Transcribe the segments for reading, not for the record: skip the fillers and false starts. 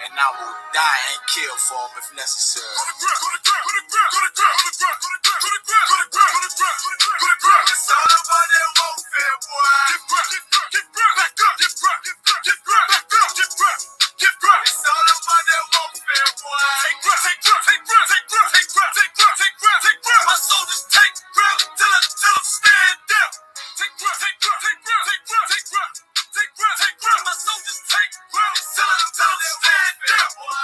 and I will die and kill for them if necessary. It's all about that warfare, boy. Back up. It's all about that warfare, boy. My soldiers take ground till I'm stand down. Take ground. My soldiers take ground till I'm stand down, boy.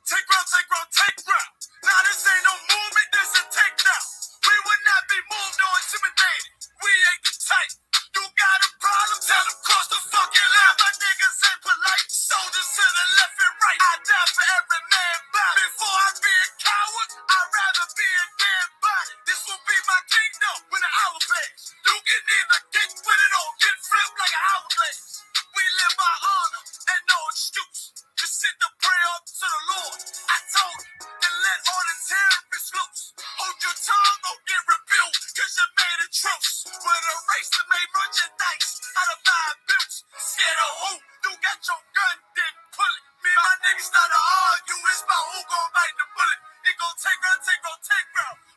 Take ground. Now this ain't no movement, this a takedown. We would not be moved or intimidated. We ain't the type. You got a problem, tell them cross the fucking line. My niggas ain't polite. Soldiers to the left and right. I die for every man body. Before I be a coward, I'd rather be a dead body. This will be my kingdom when the hour plays. You can either get with it or get flipped like an hourglass. We live by honor and no excuse. Just sit the prayer up to the Lord. I told you, then let all the terrorists loose. Hold your tongue or get rebuked, cause you made a truce. With a race that made merchandise out of my bills. Scared of who? You got your gun, then pull it. Me and my niggas start to argue, it's about who gon' bite the bullet. It gon' take round.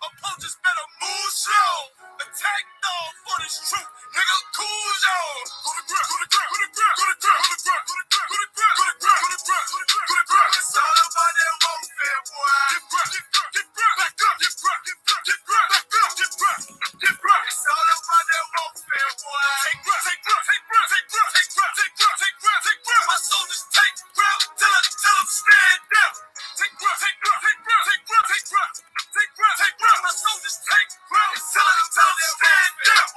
Opponents better move slow. Attack dog for this truth. Nigga, cool zone. Go to ground. It's all about that warfare, boy. Get back up. It's all about that warfare, boy. Take ground. My soldiers take ground till I'm stand down. Take ground. My soldiers take ground till I'm stand down.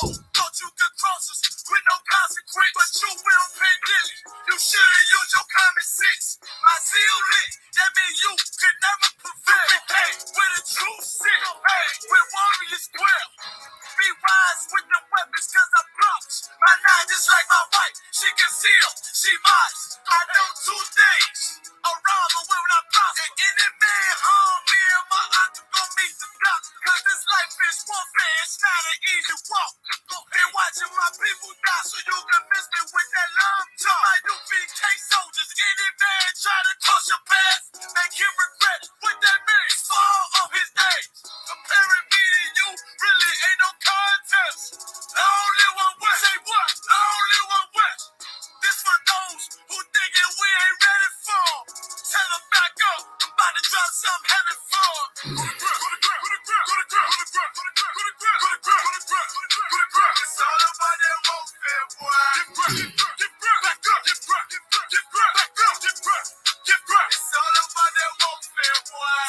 Oh, thought you could cross us with no consequence, but you will pay daily. You should use your common sense. My zeal lit, that means you could never prevail. Hey, with a true sin, hey, with warriors dwell. Be wise with the weapons, cause I promise. My nine just like my wife, she concealed, she modest. I know 2 days, around the way when I prosper. And any man harm me and my uncle gon' meet the doctor. Cause this life is warfare, it's not an easy walk. Been watching my people die so you can miss me with that love talk. My U.P.K soldiers, any man try to cross your path, make him regret what that means for all of his days. Comparing me to you really ain't no contest. The only one west. Say what? The only one west. This for those who thinking we ain't ready for. Tell them back up. I'm about to drop some heavy for. It's all about that warfare, boy. Get back up. It's all about that warfare, boy.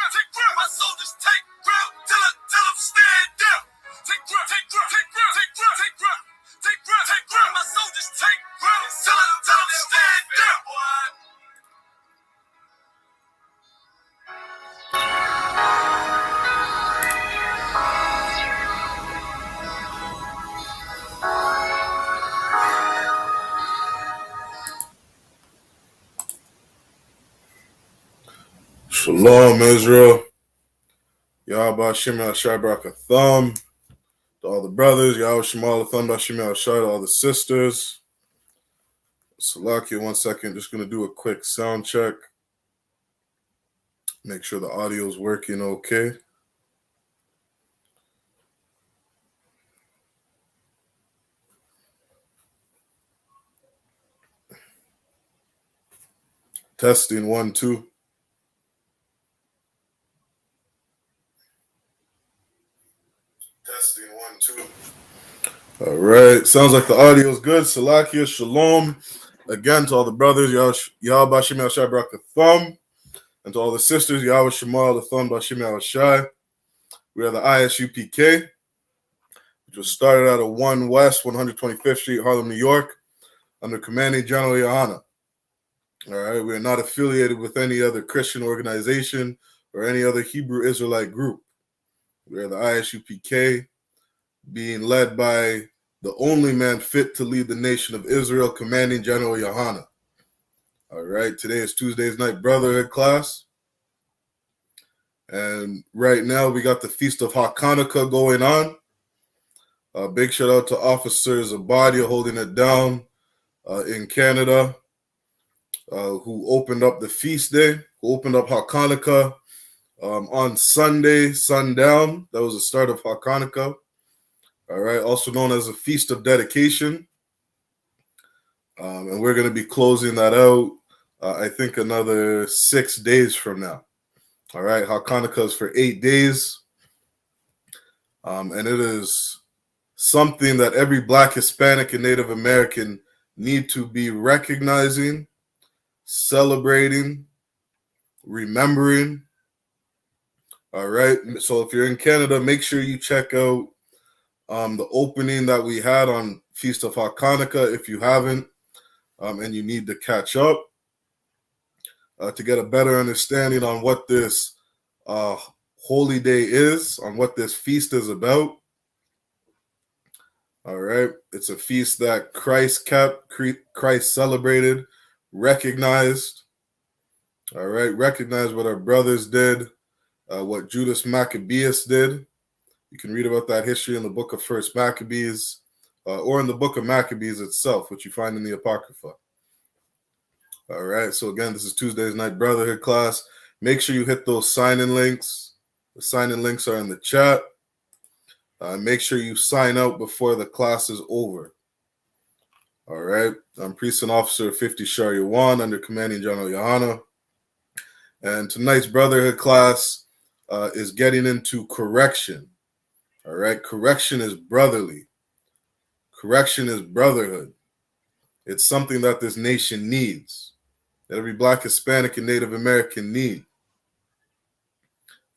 Take ground. My soldiers take ground till I'm stand down. Take ground. My soldiers take ground till I'm stand down, boy. Shalom, Israel. Yahweh Shem Thumb. To all the brothers, Yahweh Shemal Thumb Shem to all the sisters. Salakia, 1 second. Just going to do a quick sound check. Make sure the audio is working okay. Testing 1, 2. Testing 1, 2. All right. Sounds like the audio is good. Salakia, shalom. Again, to all the brothers, Yahweh Shem Thumb. And to all the sisters, Yahweh Shemal Thumb Bashim Shai. We are the I.S.U.P.K, which was started out of 1 West, 125th Street, Harlem, New York, under Commanding General YAHANNA. All right. We are not affiliated with any other Christian organization or any other Hebrew Israelite group. We are the I.S.U.P.K, being led by the only man fit to lead the nation of Israel, Commanding General YAHANNA. All right, today is Tuesday's night Brotherhood class. And right now we got the Feast of Hachaanakah going on. Big shout out to Officer Zabadia holding it down in Canada who opened up the feast day, who opened up Hachaanakah on Sunday, sundown. That was the start of Hachaanakah. All right, also known as a Feast of Dedication. And we're going to be closing that out, I think, another 6 days from now. All right, Hachaanakah is for 8 days. And it is something that every Black, Hispanic, and Native American need to be recognizing, celebrating, remembering. All right, so if you're in Canada, make sure you check out the opening that we had on Feast of Hachaanakah if you haven't, and you need to catch up to get a better understanding on what this holy day is, on what this feast is about. All right, it's a feast that Christ kept, Christ celebrated, recognized. All right, recognized what our brothers did, what Judas Maccabeus did. You can read about that history in the book of First Maccabees, or in the book of Maccabees itself, which you find in the Apocrypha. All right, so again, this is Tuesday's night Brotherhood class. Make sure you hit those sign-in links. The sign-in links are in the chat. Make sure you sign out before the class is over. All right, I'm Priest and Officer 50 Shar Yawan under Commanding General YAHANNA. And tonight's Brotherhood class is getting into correction. All right, correction is brotherly. Correction is brotherhood. It's something that this nation needs, that every Black, Hispanic, and Native American need.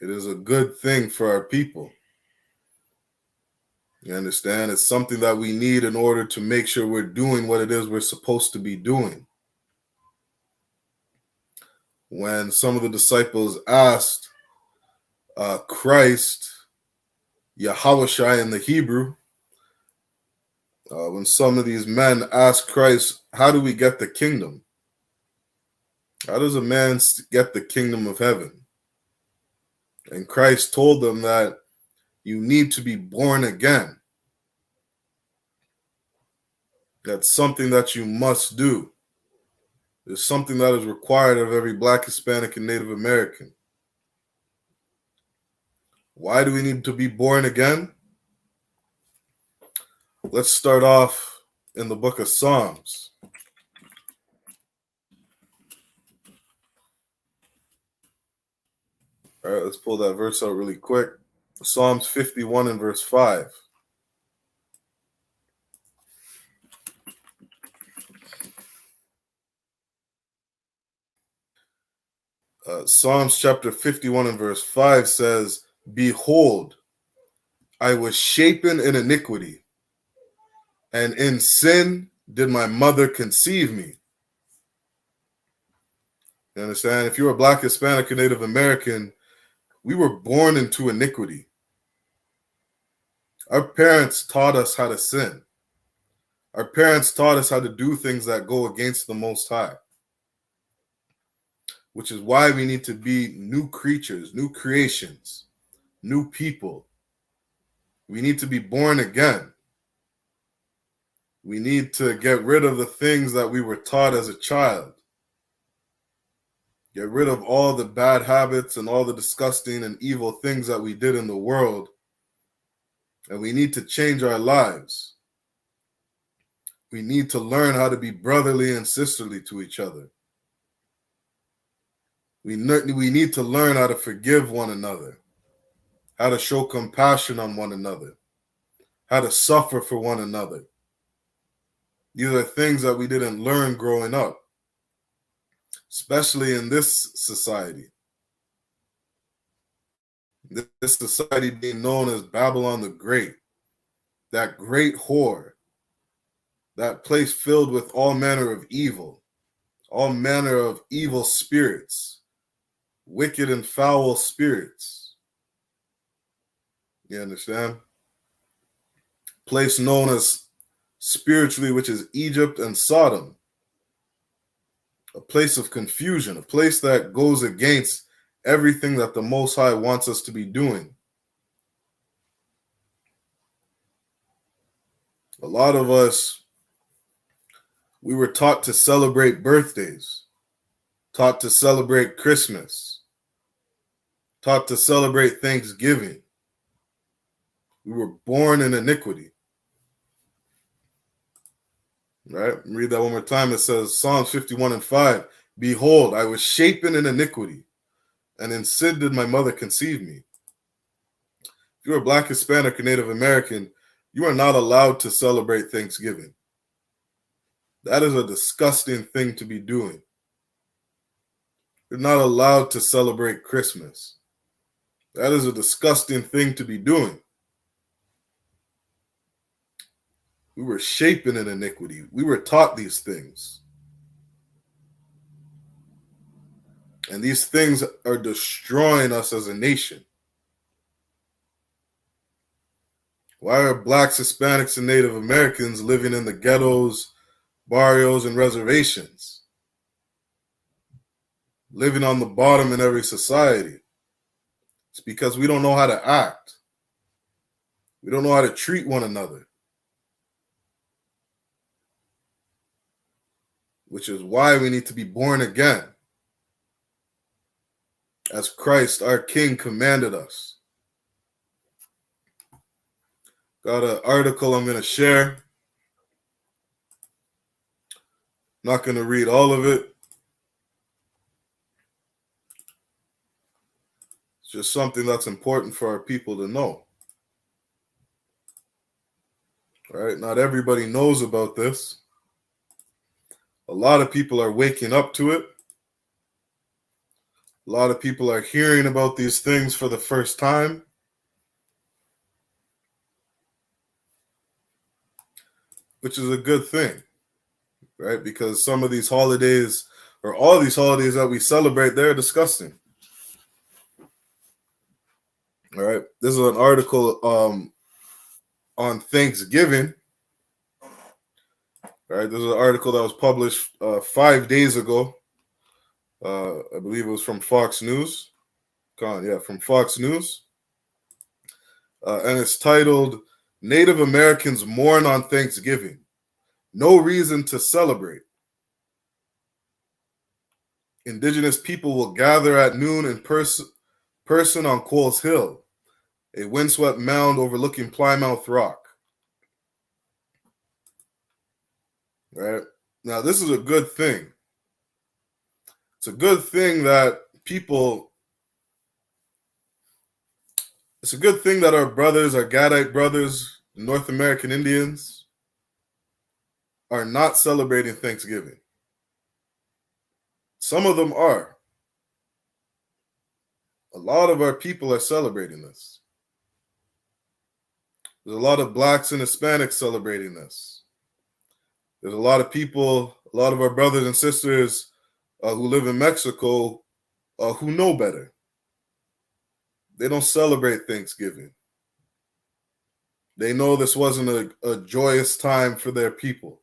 It is a good thing for our people. You understand? It's something that we need in order to make sure we're doing what it is we're supposed to be doing. When some of the disciples asked Christ, Yahushua in the Hebrew, when some of these men asked Christ, how do we get the kingdom? How does a man get the kingdom of heaven? And Christ told them that you need to be born again. That's something that you must do. It's something that is required of every Black, Hispanic, and Native American. Why do we need to be born again? Let's start off in the book of Psalms. All right, let's pull that verse out really quick. Psalms 51 and verse 5. Psalms chapter 51 and verse 5 says, behold, I was shapen in iniquity, and in sin did my mother conceive me. You understand? If you're a Black, Hispanic, or Native American, we were born into iniquity. Our parents taught us how to sin. Our parents taught us how to do things that go against the Most High, which is why we need to be new creatures, new creations, new people. We need to be born again. We need to get rid of the things that we were taught as a child. Get rid of all the bad habits and all the disgusting and evil things that we did in the world. And we need to change our lives. We need to learn how to be brotherly and sisterly to each other. We need to learn how to forgive one another, how to show compassion on one another, how to suffer for one another. These are things that we didn't learn growing up, especially in this society. This society being known as Babylon the Great, that great whore, that place filled with all manner of evil spirits, wicked and foul spirits. You understand? Place known as spiritually, which is Egypt and Sodom. A place of confusion, a place that goes against everything that the Most High wants us to be doing. A lot of us, We were taught to celebrate birthdays, taught to celebrate Christmas, taught to celebrate Thanksgiving. We were born in iniquity. Right? Read that one more time. It says, Psalms 51:5, behold, I was shapen in iniquity, and in sin did my mother conceive me. If you're a Black, Hispanic, or Native American, you are not allowed to celebrate Thanksgiving. That is a disgusting thing to be doing. You're not allowed to celebrate Christmas. That is a disgusting thing to be doing. We were shapen in iniquity. We were taught these things. And these things are destroying us as a nation. Why are Blacks, Hispanics, and Native Americans living in the ghettos, barrios, and reservations? Living on the bottom in every society? It's because we don't know how to act. We don't know how to treat one another. Which is why we need to be born again, as Christ, our King, commanded us. Got an article I'm going to share. Not going to read all of it. It's just something that's important for our people to know. All right? Not everybody knows about this. A lot of people are waking up to it. A lot of people are hearing about these things for the first time. Which is a good thing, right? Because some of these holidays, or all these holidays that we celebrate, they're disgusting. All right. This is an article on Thanksgiving. All right. This is an article that was published 5 days ago. I believe it was from Fox News. From Fox News. And it's titled, Native Americans Mourn on Thanksgiving. No reason to celebrate. Indigenous people will gather at noon in person on Coles Hill, a windswept mound overlooking Plymouth Rock. Right? Now, this is a good thing. It's a good thing that it's a good thing that our brothers, our Gadite brothers, North American Indians, are not celebrating Thanksgiving. Some of them are. A lot of our people are celebrating this. There's a lot of Blacks and Hispanics celebrating this. There's a lot of people, a lot of our brothers and sisters who live in Mexico who know better. They don't celebrate Thanksgiving. They know this wasn't a joyous time for their people.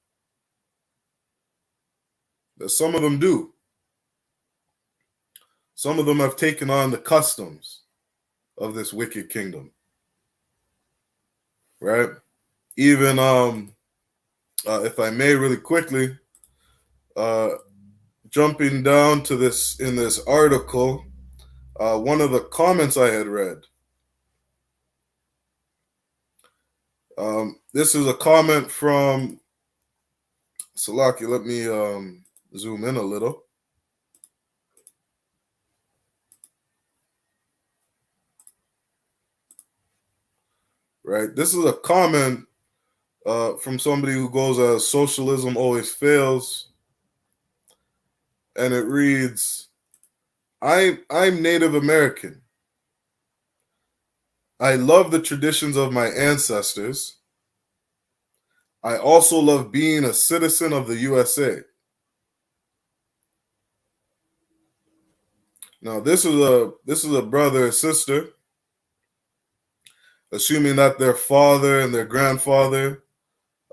But some of them do. Some of them have taken on the customs of this wicked kingdom. Right? Even, if I may really quickly, jumping down to this in this article, one of the comments I had read. This is a comment from Salaki. Let me zoom in a little. Right. This is a comment from somebody who goes as socialism always fails. And it reads, I'm Native American. I love the traditions of my ancestors. I also love being a citizen of the USA. Now, this is a brother or sister, assuming that their father and their grandfather,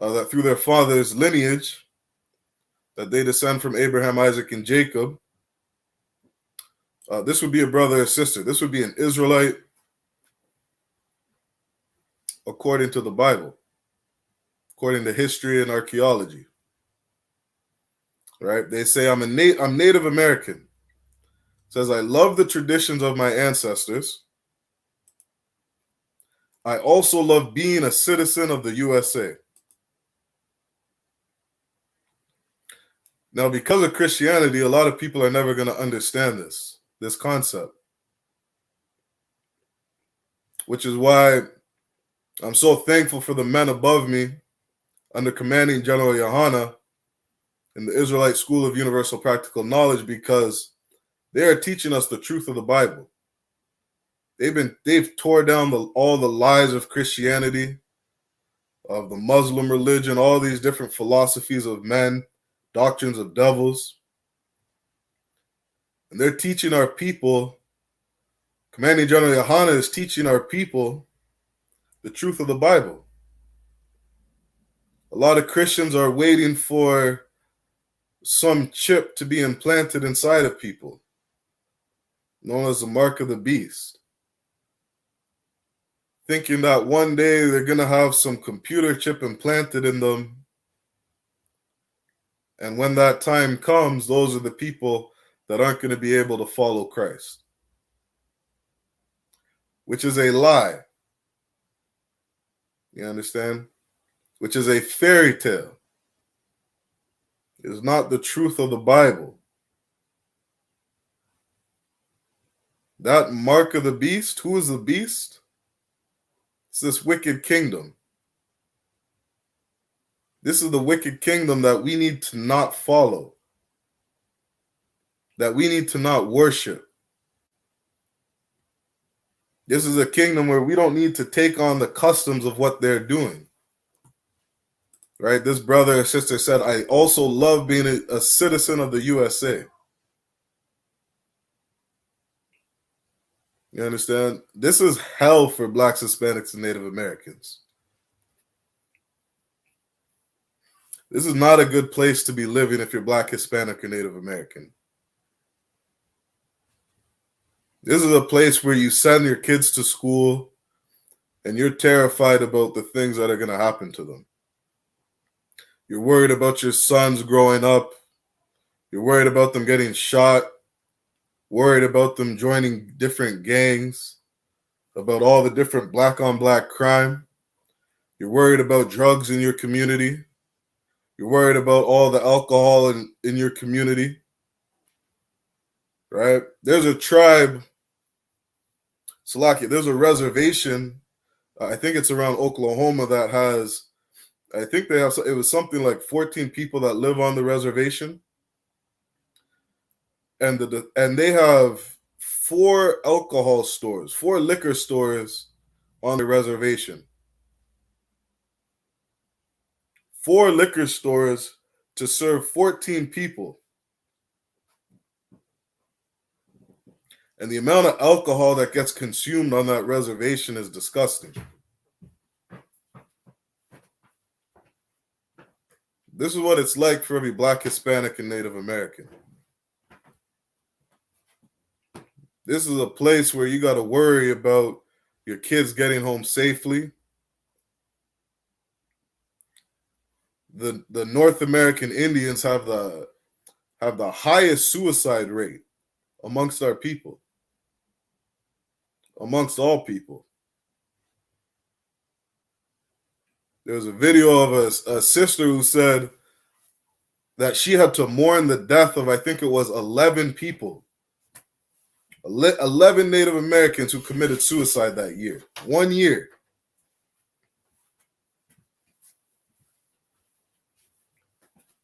that through their father's lineage, that they descend from Abraham, Isaac, and Jacob. This would be a brother or sister. This would be an Israelite according to the Bible, according to history and archaeology. right? They say I'm Native American. It says I love the traditions of my ancestors. I also love being a citizen of the USA. Now, because of Christianity, a lot of people are never going to understand this concept, which is why I'm so thankful for the men above me under commanding General YAHANNA in the Israelite School of Universal Practical Knowledge, because they are teaching us the truth of the Bible. They've tore down all the lies of Christianity, of the Muslim religion, all these different philosophies of men, doctrines of devils. And they're teaching our people, Commanding General YAHANNA is teaching our people the truth of the Bible. A lot of Christians are waiting for some chip to be implanted inside of people, known as the mark of the beast, thinking that one day they're going to have some computer chip implanted in them. And when that time comes, those are the people that aren't going to be able to follow Christ, which is a lie. You understand? Which is a fairy tale. It is not the truth of the Bible. That mark of the beast, who is the beast? It's this wicked kingdom. This is the wicked kingdom that we need to not follow, that we need to not worship. This is a kingdom where we don't need to take on the customs of what they're doing. Right? This brother or sister said, I also love being a citizen of the USA. You understand? This is hell for Blacks, Hispanics, and Native Americans. This is not a good place to be living if you're Black, Hispanic, or Native American. This is a place where you send your kids to school and you're terrified about the things that are going to happen to them. You're worried about your sons growing up. You're worried about them getting shot. Worried about them joining different gangs, about all the different black-on-black crime. You're worried about drugs in your community. You're worried about all the alcohol in your community. Right? There's a tribe, Salakia, there's a reservation, I think it's around Oklahoma, that has, I think they have, it was something like 14 people that live on the reservation. And they have 4 alcohol stores, 4 liquor stores on the reservation. 4 liquor stores to serve 14 people. And the amount of alcohol that gets consumed on that reservation is disgusting. This is what it's like for every Black, Hispanic, and Native American. This is a place where you got to worry about your kids getting home safely. The North American Indians have the highest suicide rate amongst our people, amongst all people. There was a video of a sister who said that she had to mourn the death of, I think it was 11 people. 11 Native Americans who committed suicide that year. 1 year.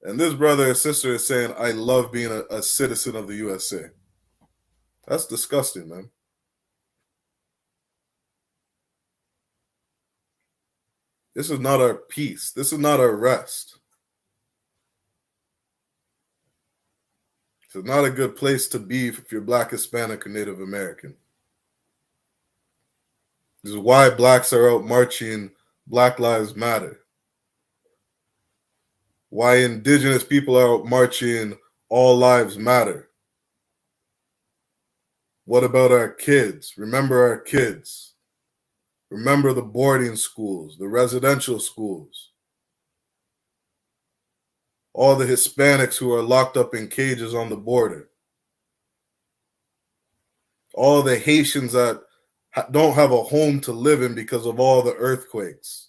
And this brother and sister is saying, I love being a citizen of the USA. That's disgusting, man. This is not our peace. This is not our rest. It's not a good place to be if you're Black, Hispanic, or Native American. This is why Blacks are out marching Black Lives Matter. Why indigenous people are out marching All Lives Matter. What about our kids? Remember our kids. Remember the boarding schools, the residential schools. all the Hispanics who are locked up in cages on the border, all the Haitians that don't have a home to live in because of all the earthquakes,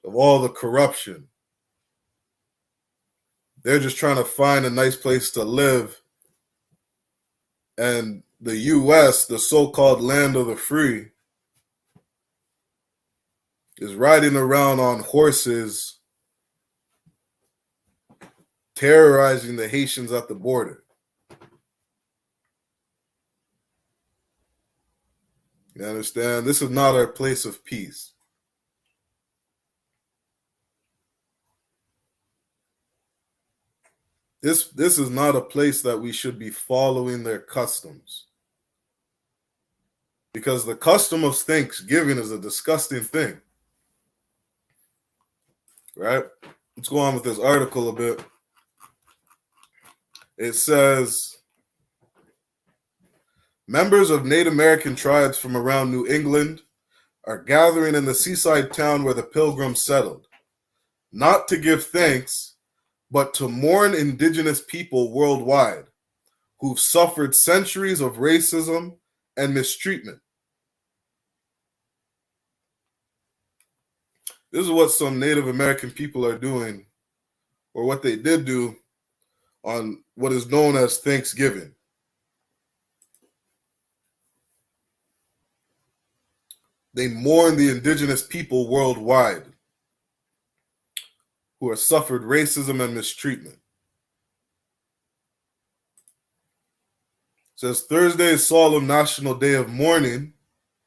of all the corruption. They're just trying to find a nice place to live. And the U.S., the so-called land of the free, is riding around on horses, terrorizing the Haitians at the border. You understand? This is not our place of peace. This is not a place that we should be following their customs. Because the custom of Thanksgiving is a disgusting thing. Right? Let's go on with this article a bit. It says, members of Native American tribes from around New England are gathering in the seaside town where the Pilgrims settled, not to give thanks, but to mourn indigenous people worldwide who've suffered centuries of racism and mistreatment. This is what some Native American people are doing, or what they did do, on what is known as Thanksgiving. They mourn the indigenous people worldwide who have suffered racism and mistreatment. It says Thursday is solemn National Day of Mourning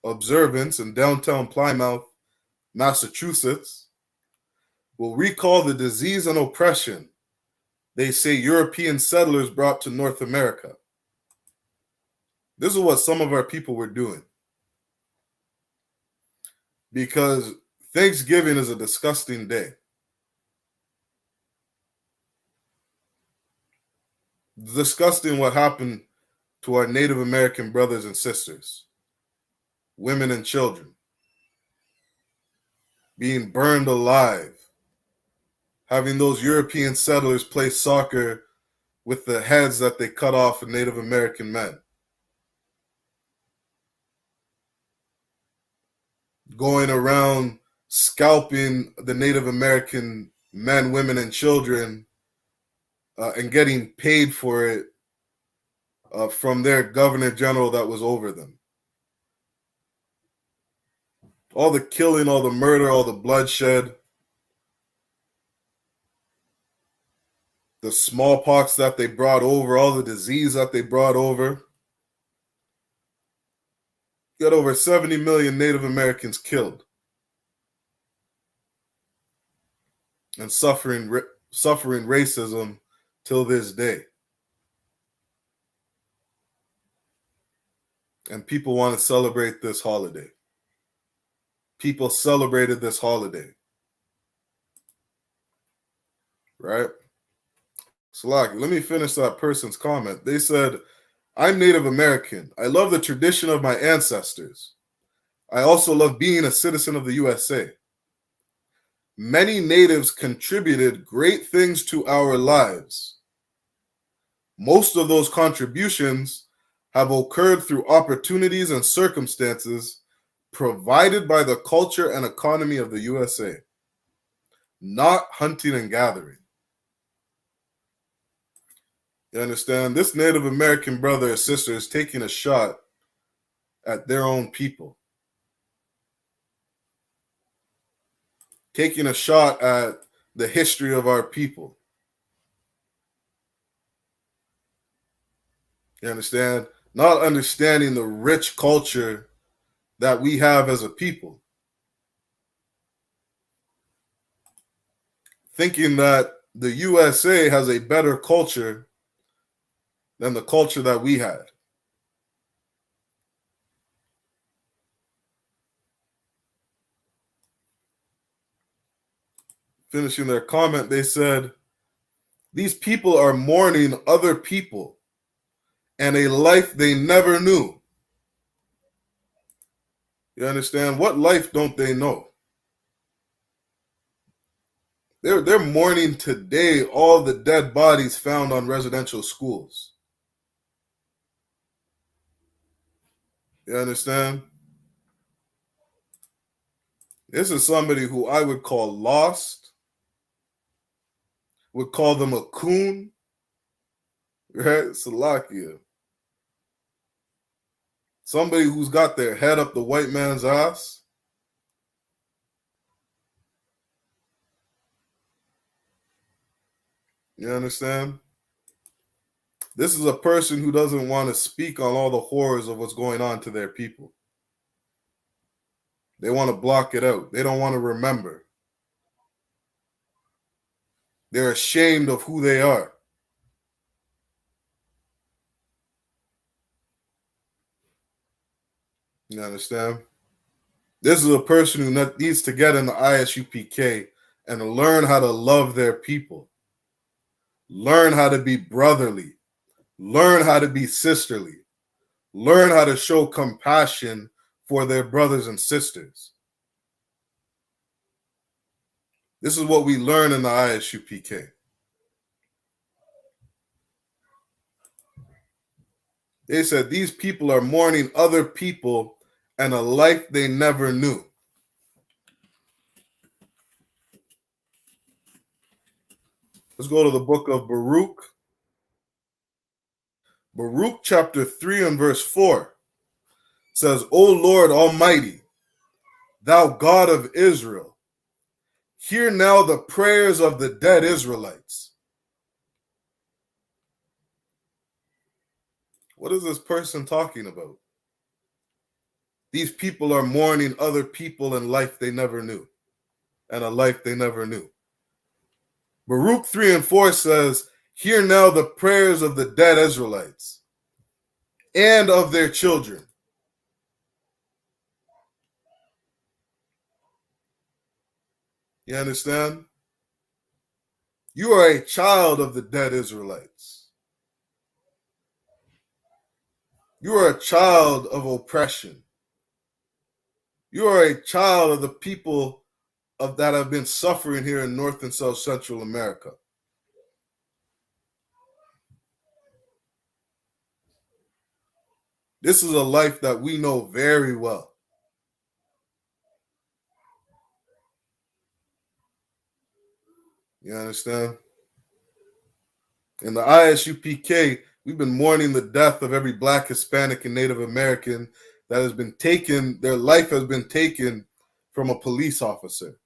observance in downtown Plymouth, Massachusetts, will recall the disease and oppression they say European settlers brought to North America. This is what some of our people were doing. Because Thanksgiving is a disgusting day. Disgusting what happened to our Native American brothers and sisters, women and children, being burned alive, having those European settlers play soccer with the heads that they cut off of Native American men, going around scalping the Native American men, women, and children, and getting paid for it from their governor general that was over them. All the killing, all the murder, all the bloodshed, the smallpox that they brought over, all the disease that they brought over. Got over 70 million Native Americans killed and suffering racism till this day. And people want to celebrate this holiday. People celebrated this holiday. Right? Salaki, let me finish that person's comment. They said, I'm Native American. I love the tradition of my ancestors. I also love being a citizen of the USA. Many natives contributed great things to our lives. Most of those contributions have occurred through opportunities and circumstances provided by the culture and economy of the USA, not hunting and gathering. You understand? This Native American brother or sister is taking a shot at their own people, taking a shot at the history of our people. You understand? Not understanding the rich culture that we have as a people. Thinking that the USA has a better culture than the culture that we had. Finishing their comment, they said, these people are mourning other people and a life they never knew. You understand? What life don't they know? They're mourning today all the dead bodies found on residential schools. You understand? This is somebody who I would call lost, would call them a coon, right? Salakia. Somebody who's got their head up the white man's ass. You understand? This is a person who doesn't want to speak on all the horrors of what's going on to their people. They want to block it out. They don't want to remember. They're ashamed of who they are. You understand? This is a person who needs to get in the I.S.U.P.K and learn how to love their people. Learn how to be brotherly. Learn how to be sisterly. Learn how to show compassion for their brothers and sisters. This is what we learn in the I.S.U.P.K. They said these people are mourning other people and a life they never knew. Let's go to the book of Baruch. Baruch chapter 3 and verse 4 says, O Lord Almighty, thou God of Israel, hear now the prayers of the dead Israelites. What is this person talking about? These people are mourning other people and life they never knew, and a life they never knew. Baruch 3 and 4 says, hear now the prayers of the dead Israelites and of their children. You understand? You are a child of the dead Israelites. You are a child of oppression. You are a child of the people that have been suffering here in North and South Central America. This is a life that we know very well. You understand? In the I.S.U.P.K, we've been mourning the death of every Black, Hispanic, and Native American that has been taken, their life has been taken from a police officer.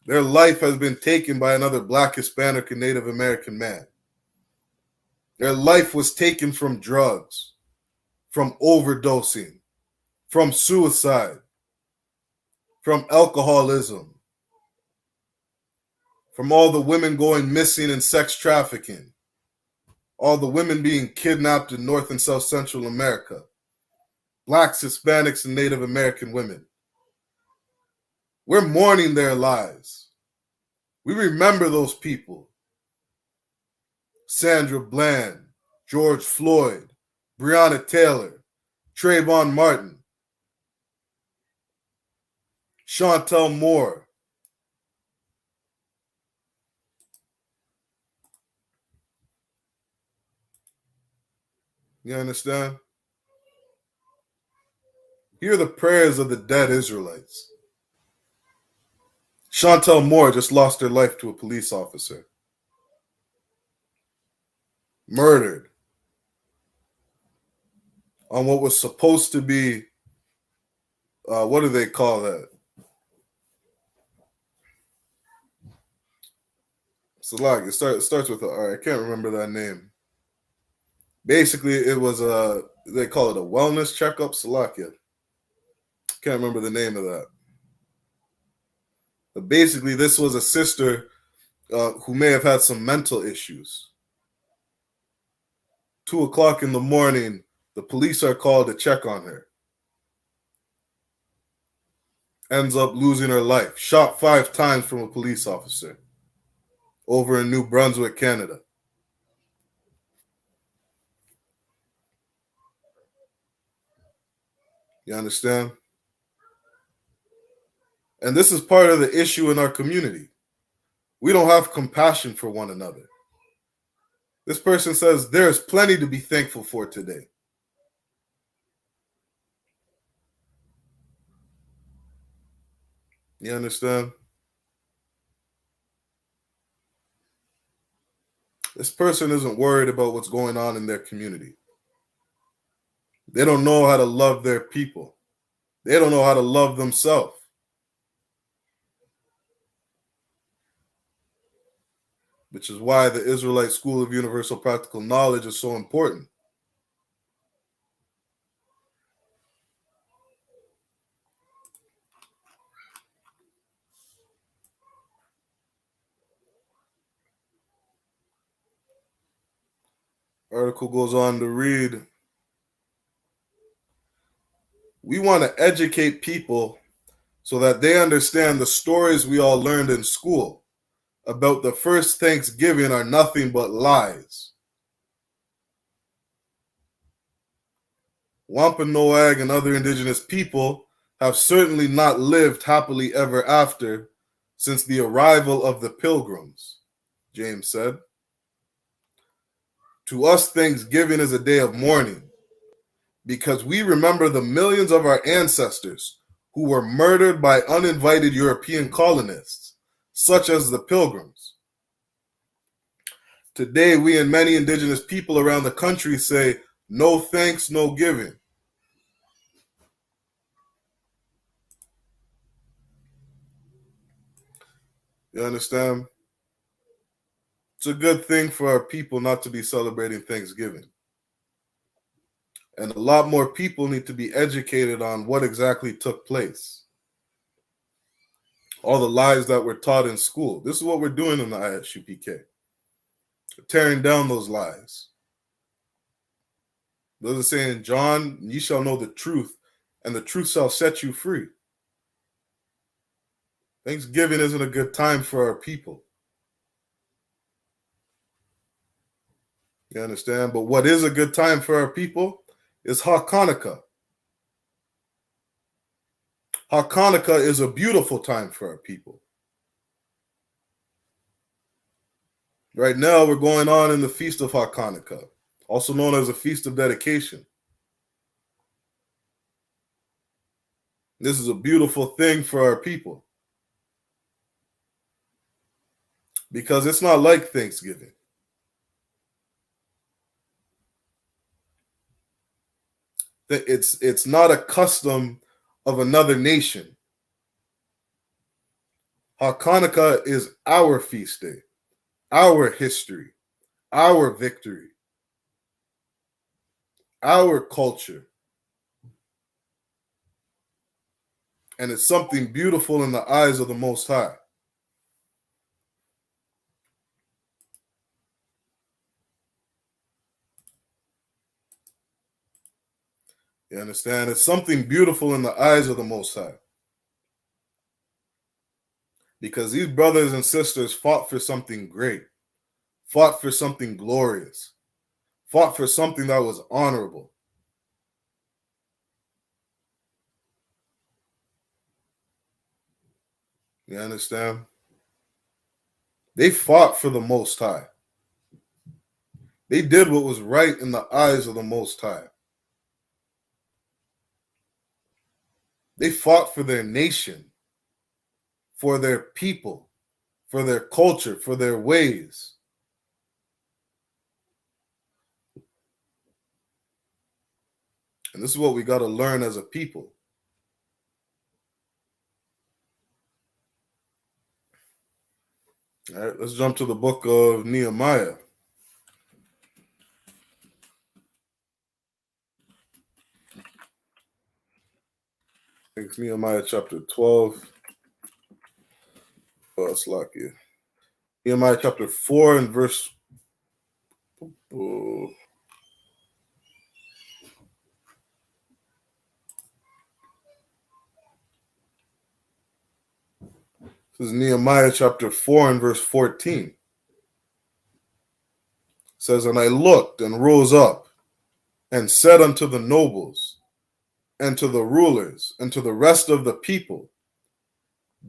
Their life has been taken by another Black, Hispanic, and Native American man. Their life was taken from drugs, from overdosing, from suicide, from alcoholism, from all the women going missing in sex trafficking, all the women being kidnapped in North and South Central America, Blacks, Hispanics, and Native American women. We're mourning their lives. We remember those people. Sandra Bland, George Floyd, Breonna Taylor, Trayvon Martin, Chantel Moore. You understand? Hear the prayers of the dead Israelites. Chantel Moore just lost her life to a police officer. Murdered on what was supposed to be, what do they call that? Salag. It starts with I can't remember that name. Basically, it was they call it a wellness checkup. Salakia. Can't remember the name of that. But basically, this was a sister who may have had some mental issues. 2:00 in the morning, the police are called to check on her. Ends up losing her life. Shot 5 times from a police officer over in New Brunswick, Canada. You understand? And this is part of the issue in our community. We don't have compassion for one another. This person says there's plenty to be thankful for today. You understand? This person isn't worried about what's going on in their community. They don't know how to love their people. They don't know how to love themselves. Which is why the Israelite School of Universal Practical Knowledge is so important. Article goes on to read, we want to educate people so that they understand the stories we all learned in school about the first Thanksgiving are nothing but lies. Wampanoag and other indigenous people have certainly not lived happily ever after since the arrival of the Pilgrims, James said. To us, Thanksgiving is a day of mourning because we remember the millions of our ancestors who were murdered by uninvited European colonists, such as the Pilgrims. Today, we and many indigenous people around the country say, no thanks, no giving. You understand? It's a good thing for our people not to be celebrating Thanksgiving. And a lot more people need to be educated on what exactly took place. All the lies that were taught in school. This is what we're doing in the I.S.U.P.K. Tearing down those lies. Those are saying, John, ye shall know the truth, and the truth shall set you free. Thanksgiving isn't a good time for our people. You understand? But what is a good time for our people is Hachaanakah. Hachaanakah is a beautiful time for our people. Right now, we're going on in the Feast of Hachaanakah, also known as the Feast of Dedication. This is a beautiful thing for our people because it's not like Thanksgiving. It's not a custom of another nation. Hachaanakah is our feast day, our history, our victory, our culture. And it's something beautiful in the eyes of the Most High. You understand? It's something beautiful in the eyes of the Most High. Because these brothers and sisters fought for something great, fought for something glorious, fought for something that was honorable. You understand? They fought for the Most High. They did what was right in the eyes of the Most High. They fought for their nation, for their people, for their culture, for their ways. And this is what we got to learn as a people. All right, let's jump to the book of Nehemiah. It's Nehemiah chapter 12. It's like it. Nehemiah chapter 4 and verse. This is Nehemiah chapter 4 and verse 14. It says, and I looked and rose up and said unto the nobles and to the rulers and to the rest of the people,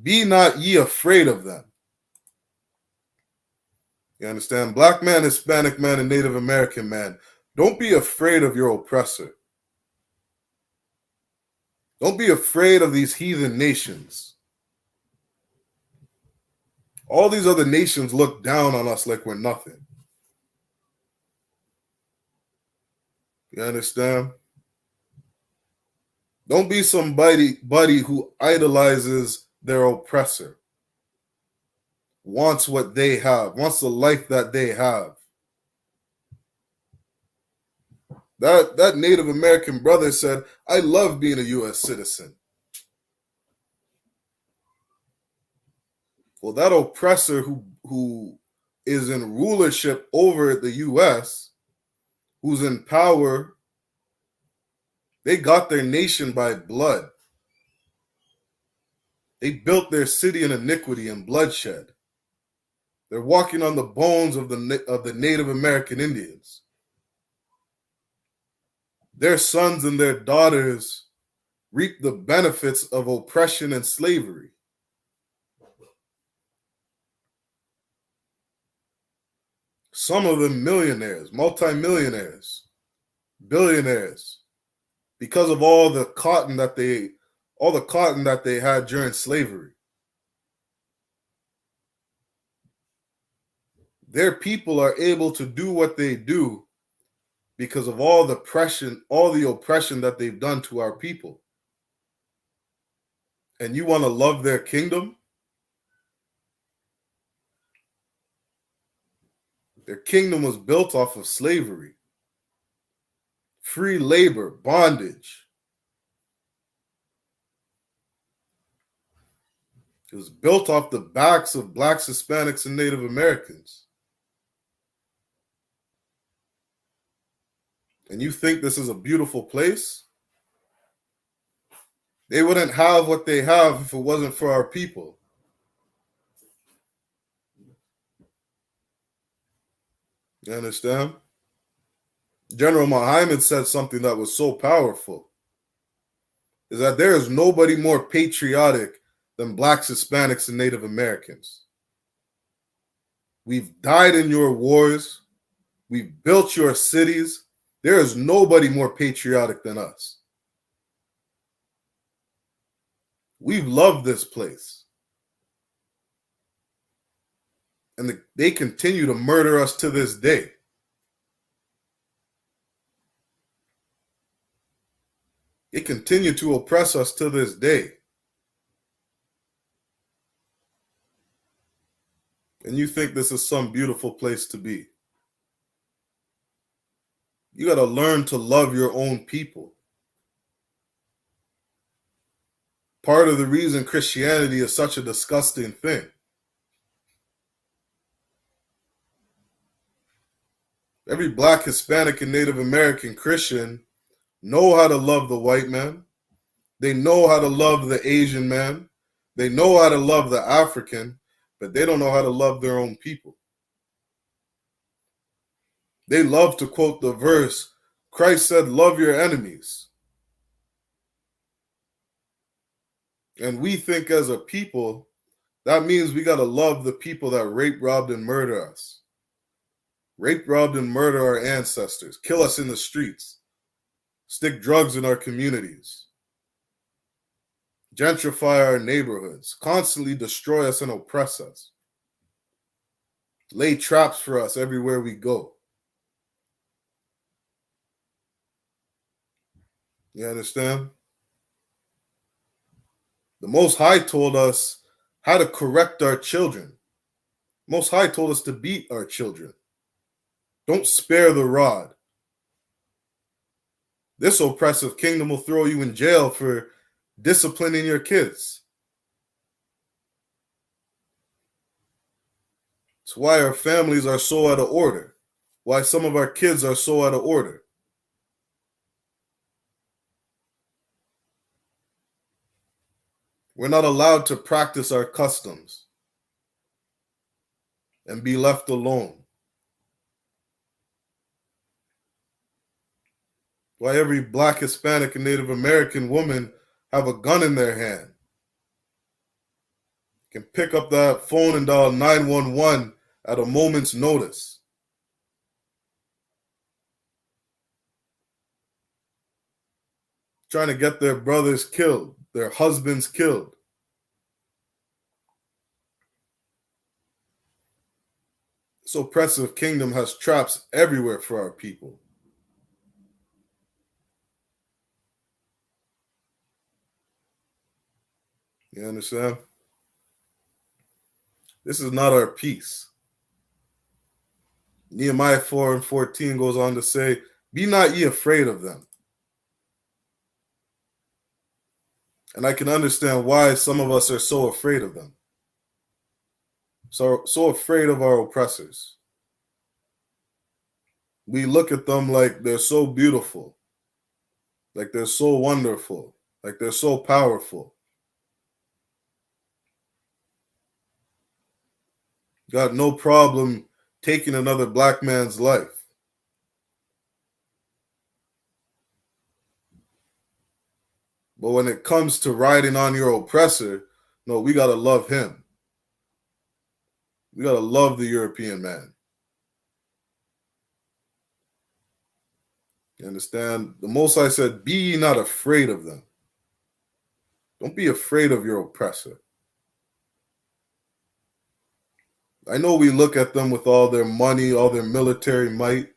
be not ye afraid of them. You understand? Black man, Hispanic man, and Native American man. Don't be afraid of your oppressor. Don't be afraid of these heathen nations. All these other nations look down on us like we're nothing. You understand? Don't be somebody who idolizes their oppressor, wants what they have, wants the life that they have. That Native American brother said, I love being a U.S. citizen. Well, that oppressor who is in rulership over the U.S., who's in power, they got their nation by blood. They built their city in iniquity and bloodshed. They're walking on the bones of the Native American Indians. Their sons and their daughters reap the benefits of oppression and slavery. Some of them millionaires, multimillionaires, billionaires, because of all the cotton that they had during slavery. Their people are able to do what they do because of all the oppression that they've done to our people. And you want to love their kingdom? Their kingdom was built off of slavery, free labor, bondage. It was built off the backs of blacks, Hispanics, and Native Americans. And you think this is a beautiful place? They wouldn't have what they have if it wasn't for our people. You understand? General Muhammad said something that was so powerful, is that there is nobody more patriotic than blacks, Hispanics, and Native Americans. We've died in your wars. We've built your cities. There is nobody more patriotic than us. We've loved this place. And they continue to murder us to this day. They continue to oppress us to this day. And you think this is some beautiful place to be. You got to learn to love your own people. Part of the reason Christianity is such a disgusting thing. Every black, Hispanic, and Native American Christian know how to love the white man. They know how to love the Asian man. They know how to love the African, but they don't know how to love their own people. They love to quote the verse, Christ said, love your enemies. And we think as a people, that means we got to love the people that rape, robbed, and murder us. Rape, robbed, and murder our ancestors. Kill us in the streets. Stick drugs in our communities. Gentrify our neighborhoods. Constantly destroy us and oppress us. Lay traps for us everywhere we go. You understand? The Most High told us how to correct our children. Most High told us to beat our children. Don't spare the rod. This oppressive kingdom will throw you in jail for disciplining your kids. It's why our families are so out of order. Why some of our kids are so out of order. We're not allowed to practice our customs and be left alone. Why every black, Hispanic, and Native American woman have a gun in their hand. Can pick up that phone and dial 911 at a moment's notice. Trying to get their brothers killed, their husbands killed. This oppressive kingdom has traps everywhere for our people. You understand? This is not our peace. Nehemiah 4:14 goes on to say, "Be not ye afraid of them." And I can understand why some of us are so afraid of them. So afraid of our oppressors. We look at them like they're so beautiful, like they're so wonderful, like they're so powerful. Got no problem taking another black man's life. But when it comes to riding on your oppressor, no, we got to love him. We got to love the European man. You understand? The Most High said, "Be ye not afraid of them." Don't be afraid of your oppressor. I know we look at them with all their money, all their military might,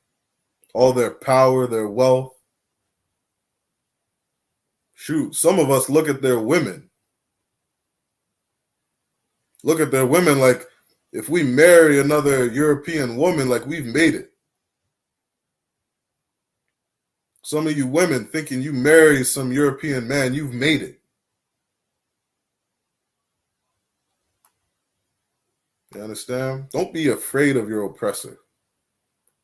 all their power, their wealth. Shoot, some of us look at their women. Look at their women like if we marry another European woman, like we've made it. Some of you women thinking you marry some European man, you've made it. You understand? Don't be afraid of your oppressor.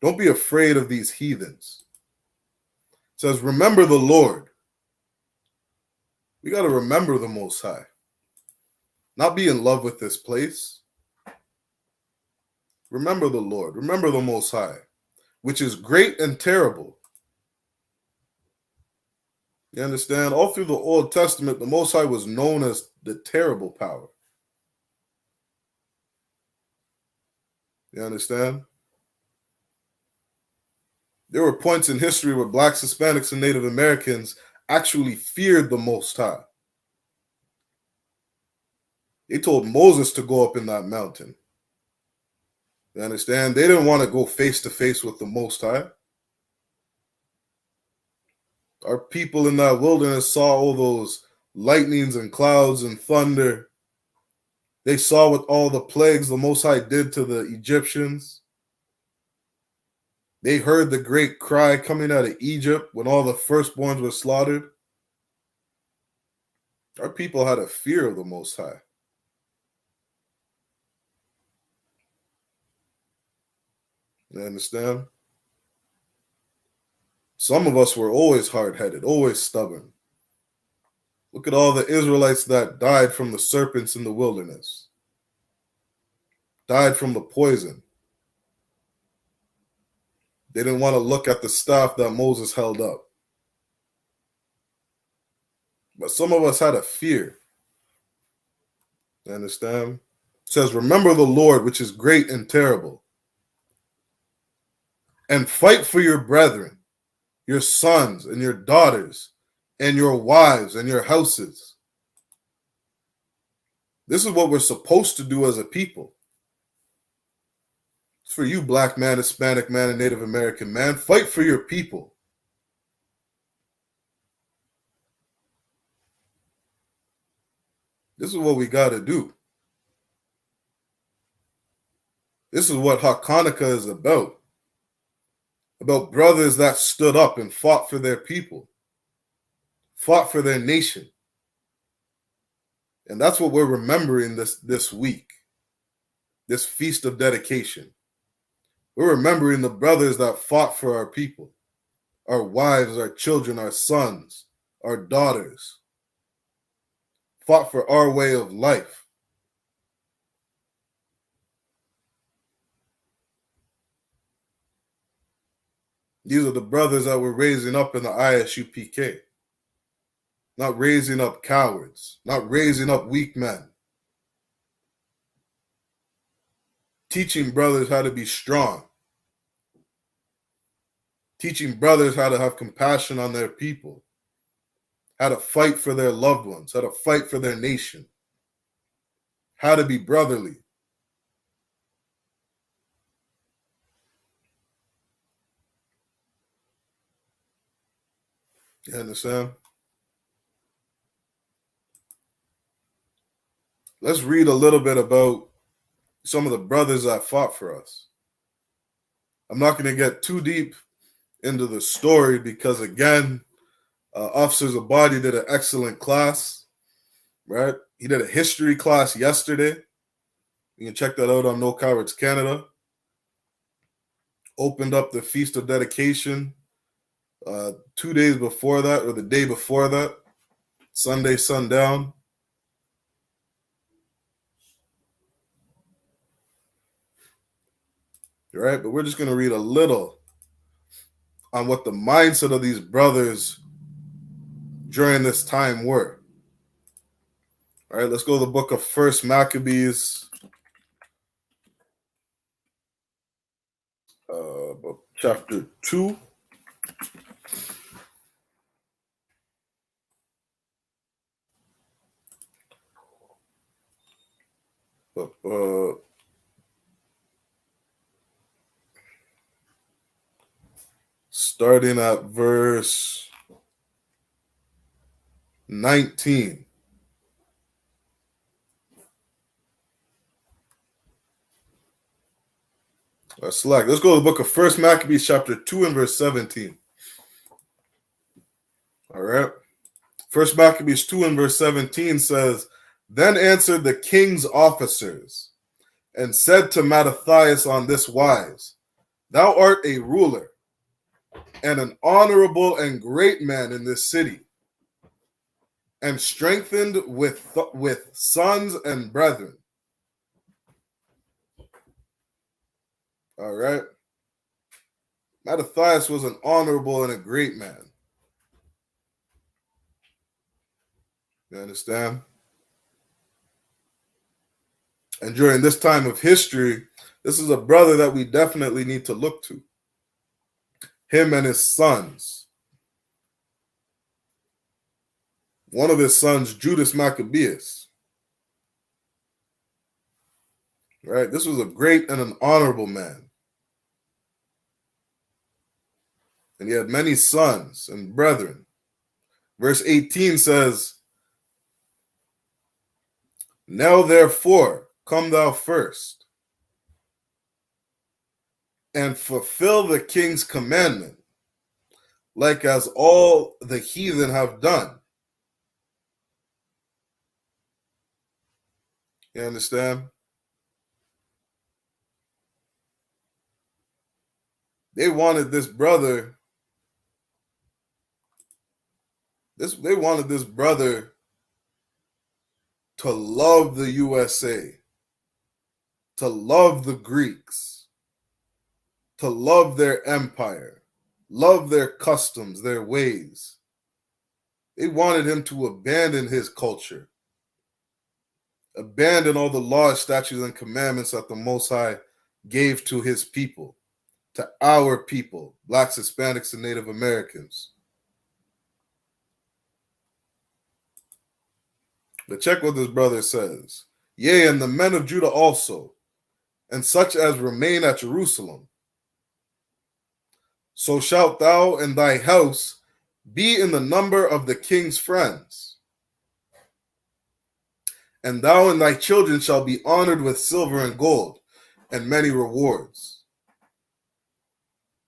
Don't be afraid of these heathens. It says, remember the Lord. We got to remember the Most High. Not be in love with this place. Remember the Lord. Remember the Most High, which is great and terrible. You understand? All through the Old Testament, the Most High was known as the terrible power. You understand? There were points in history where blacks, Hispanics, and Native Americans actually feared the Most High. They told Moses to go up in that mountain. You understand? They didn't want to go face to face with the Most High. Our people in that wilderness saw all those lightnings and clouds and thunder. They saw what all the plagues the Most High did to the Egyptians. They heard the great cry coming out of Egypt when all the firstborns were slaughtered. Our people had a fear of the Most High. You understand? Some of us were always hard-headed, always stubborn. Look at all the Israelites that died from the serpents in the wilderness, died from the poison. They didn't want to look at the staff that Moses held up. But some of us had a fear. You understand? It says, remember the Lord, which is great and terrible, and fight for your brethren, your sons and your daughters, and your wives and your houses. This is what we're supposed to do as a people. It's for you, black man, Hispanic man, and Native American man. Fight for your people. This is what we got to do. This is what Hachaanakah is about brothers that stood up and fought for their people, fought for their nation. And that's what we're remembering this week, this feast of dedication. We're remembering the brothers that fought for our people, our wives, our children, our sons, our daughters, fought for our way of life. These are the brothers that we're raising up in the I.S.U.P.K. Not raising up cowards, not raising up weak men. teaching brothers how to be strong, teaching brothers how to have compassion on their people, how to fight for their loved ones, how to fight for their nation, how to be brotherly. You understand? Let's read a little bit about some of the brothers that fought for us. I'm not going to get too deep into the story because, again, Officers of Body did an excellent class, right? He did a history class yesterday. You can check that out on No Cowards Canada. Opened up the Feast of Dedication 2 days before that, or the day before that, Sunday sundown. Right? But we're just going to read a little on what the mindset of these brothers during this time were. All right, let's go to the book of 1 Maccabees, chapter 2. Starting at verse 19. Let's go to the book of 1 Maccabees, chapter 2 and verse 17. All right. 1 Maccabees 2 and verse 17 says, Then answered the king's officers and said to Mattathias on this wise, Thou art a ruler and an honorable and great man in this city, and strengthened with sons and brethren. All right. Mattathias was an honorable and a great man. You understand? And during this time of history, this is a brother that we definitely need to look to. Him and his sons. One of his sons, Judas Maccabeus. Right? This was a great and an honorable man. And he had many sons and brethren. Verse 18 says, Now therefore, come thou first, and fulfill the king's commandment, like as all the heathen have done. You understand? They wanted this brother, they wanted this brother to love the USA, to love the Greeks, to love their empire, love their customs, their ways. They wanted him to abandon his culture, abandon all the laws, statutes, and commandments that the Most High gave to his people, to our people, Blacks, Hispanics, and Native Americans. But check what this brother says. Yea, and the men of Judah also, and such as remain at Jerusalem. So shalt thou and thy house be in the number of the king's friends. And thou and thy children shall be honored with silver and gold, and many rewards.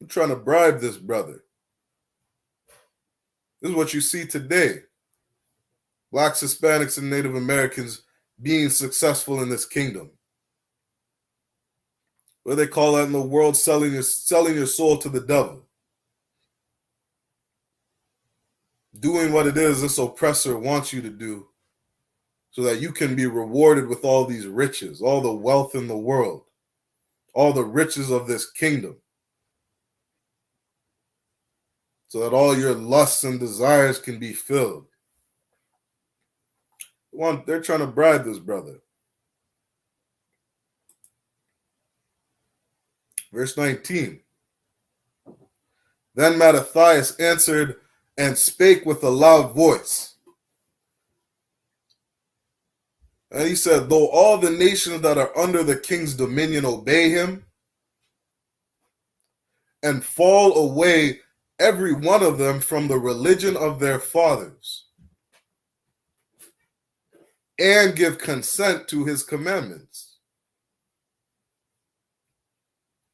I'm trying to bribe this brother. This is what you see today. Blacks, Hispanics, and Native Americans being successful in this kingdom. What do they call that in the world? Selling your soul to the devil. Doing what it is this oppressor wants you to do so that you can be rewarded with all these riches, all the wealth in the world, all the riches of this kingdom, so that all your lusts and desires can be filled. They're trying to bribe this brother. Verse 19. Then Mattathias answered and spake with a loud voice. And he said, though all the nations that are under the king's dominion obey him, and fall away every one of them from the religion of their fathers, and give consent to his commandments.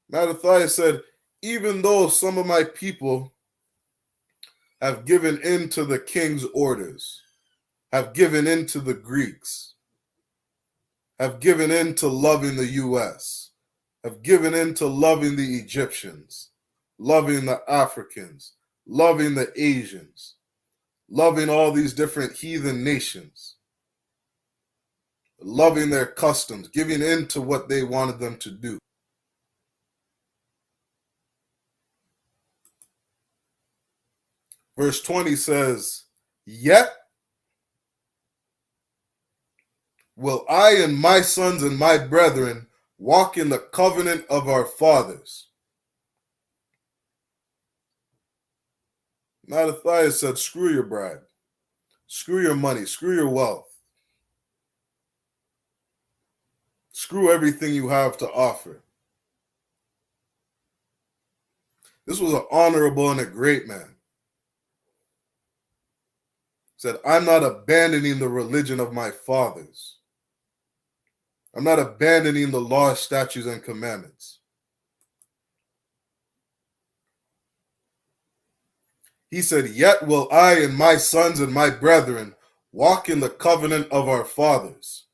Mattathias said, even though some of my people have given in to the king's orders, have given in to the Greeks, have given in to loving the U.S., have given in to loving the Egyptians, loving the Africans, loving the Asians, loving all these different heathen nations, loving their customs, giving in to what they wanted them to do. Verse 20 says, yet will I and my sons and my brethren walk in the covenant of our fathers. Mattathias said, screw your bride, screw your money, screw your wealth, screw everything you have to offer. This was an honorable and a great man. He said, I'm not abandoning the religion of my fathers. I'm not abandoning the laws, statutes, and commandments. He said, yet will I and my sons and my brethren walk in the covenant of our fathers.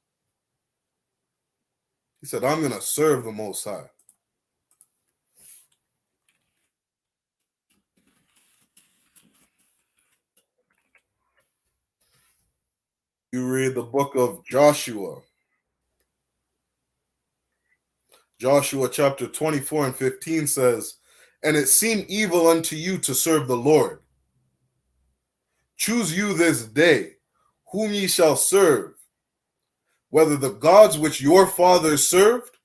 He said, I'm going to serve the Most High. You read the book of Joshua. Joshua chapter 24 and 15 says, and it seemed evil unto you to serve the Lord. Choose you this day whom ye shall serve, whether the gods which your fathers served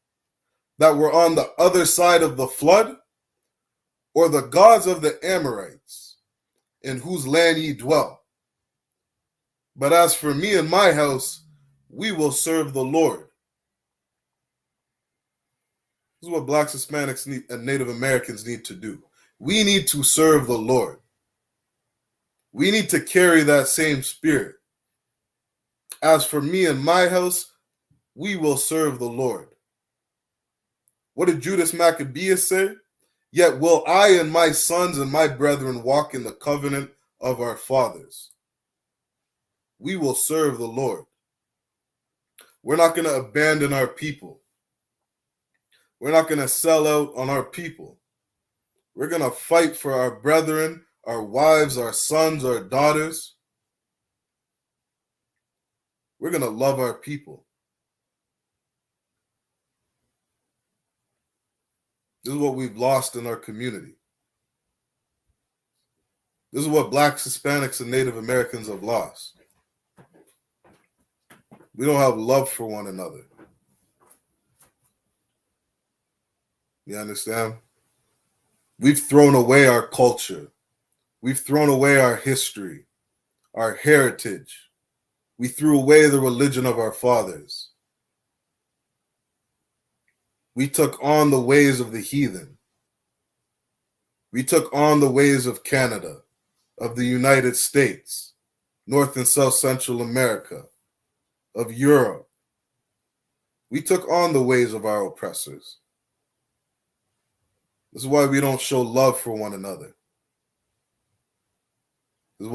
that were on the other side of the flood, or the gods of the Amorites, in whose land ye dwell. But as for me and my house, we will serve the Lord. This is what Blacks, Hispanics, and Native Americans need to do. We need to serve the Lord. We need to carry that same spirit. As for me and my house, we will serve the Lord. What did Judas Maccabeus say? Yet will I and my sons and my brethren walk in the covenant of our fathers. We will serve the Lord. We're not going to abandon our people. We're not going to sell out on our people. We're going to fight for our brethren, our wives, our sons, our daughters. We're going to love our people. This is what we've lost in our community. This is what Blacks, Hispanics, and Native Americans have lost. We don't have love for one another. You understand? We've thrown away our culture. We've thrown away our history, our heritage. We threw away the religion of our fathers. We took on the ways of the heathen. We took on the ways of Canada, of the United States, North and South Central America, of Europe. We took on the ways of our oppressors. This is why we don't show love for one another. This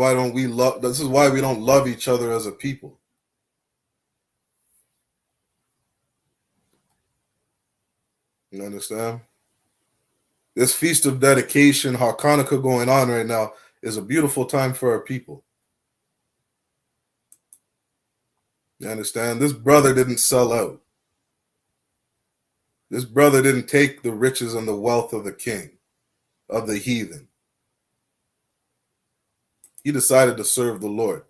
is why we don't love each other as a people. You understand? This feast of dedication, Hachaanakah, going on right now is a beautiful time for our people. You understand? This brother didn't sell out. This brother didn't take the riches and the wealth of the king, of the heathen. He decided to serve the Lord.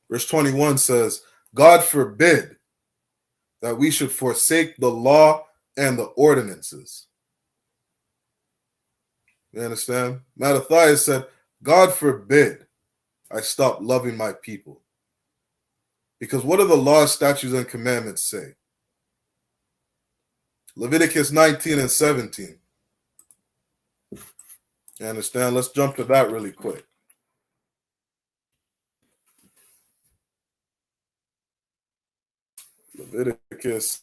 Verse 21 says, God forbid that we should forsake the law and the ordinances. You understand? Mattathias said, God forbid I stop loving my people. Because what do the laws, statutes, and commandments say? Leviticus 19 and 17. You understand? Let's jump to that really quick. Leviticus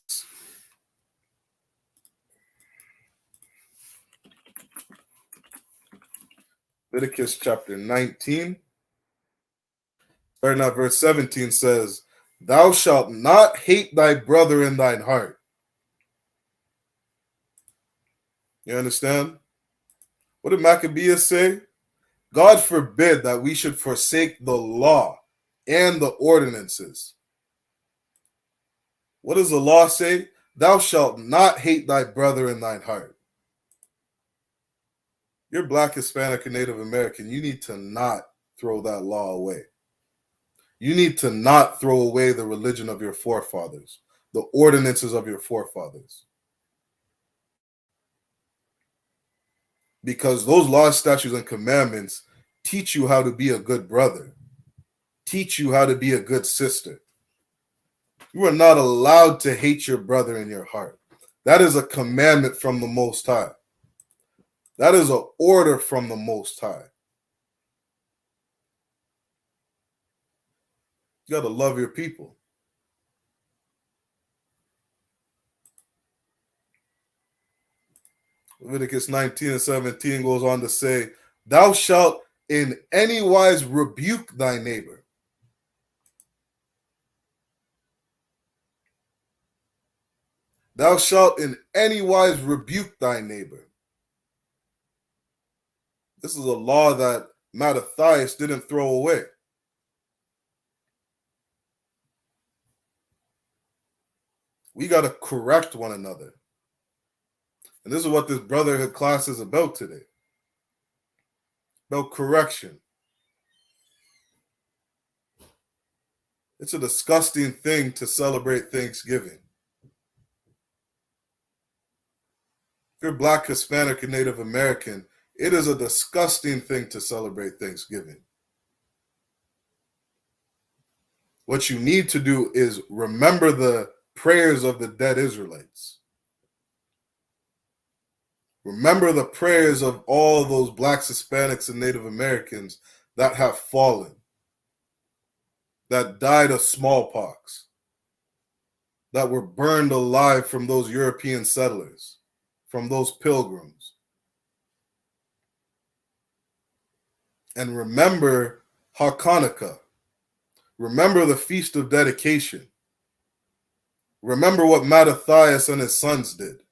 chapter 19, starting at verse 17 says, Thou shalt not hate thy brother in thine heart. You understand? What did Maccabeus say? God forbid that we should forsake the law and the ordinances. What does the law say? Thou shalt not hate thy brother in thine heart. You're Black, Hispanic, and Native American. You need to not throw that law away. You need to not throw away the religion of your forefathers, the ordinances of your forefathers. Because those laws, statutes, and commandments teach you how to be a good brother, teach you how to be a good sister. You are not allowed to hate your brother in your heart. That is a commandment from the Most High. That is an order from the Most High. You got to love your people. Leviticus 19 and 17 goes on to say, Thou shalt in any wise rebuke thy neighbor. Thou shalt in any wise rebuke thy neighbor. This is a law that Mattathias didn't throw away. We got to correct one another. And this is what this brotherhood class is about today. About correction. It's a disgusting thing to celebrate Thanksgiving. If you're Black, Hispanic, and Native American, it is a disgusting thing to celebrate Thanksgiving. What you need to do is remember the prayers of the dead Israelites. Remember the prayers of all those Blacks, Hispanics, and Native Americans that have fallen, that died of smallpox, that were burned alive from those European settlers, from those pilgrims. And remember Hachaanakah. Remember the Feast of Dedication. Remember what Mattathias and his sons did.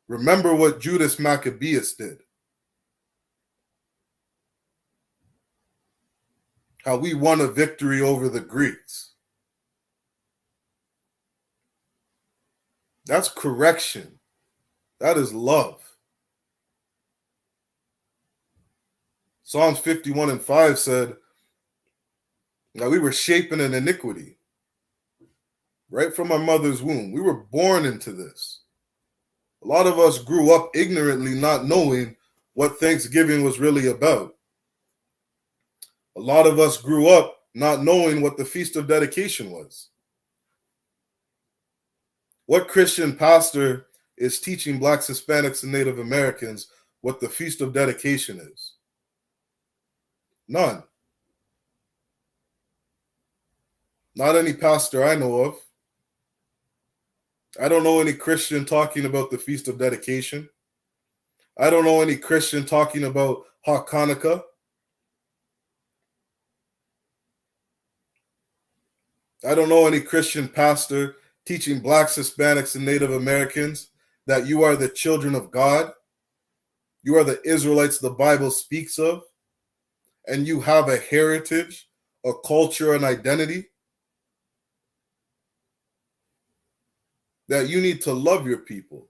Remember what Judas Maccabeus did. How we won a victory over the Greeks. That's correction. That is love. Psalms 51 and 5 said, now we were shapen in iniquity. Right from our mother's womb. We were born into this. A lot of us grew up ignorantly, not knowing what Thanksgiving was really about. A lot of us grew up not knowing what the Feast of Dedication was. What Christian pastor is teaching Blacks, Hispanics, and Native Americans what the Feast of Dedication is? None. Not any pastor I know of. I don't know any Christian talking about the Feast of Dedication. I don't know any Christian talking about Hachaanakah. I don't know any Christian pastor teaching Blacks, Hispanics, and Native Americans that you are the children of God. You are the Israelites the Bible speaks of. And you have a heritage, a culture, an identity. That you need to love your people.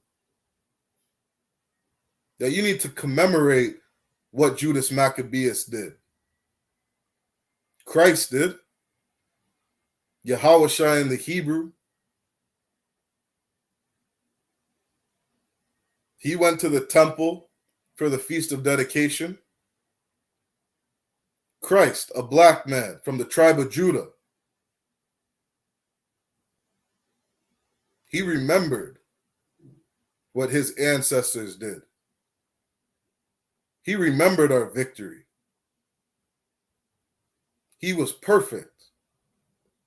That you need to commemorate what Judas Maccabeus did. Christ did. Yahushua in the Hebrew. He went to the temple for the Feast of Dedication? Christ, a black man from the tribe of Judah. He remembered what his ancestors did. He remembered our victory. He was perfect,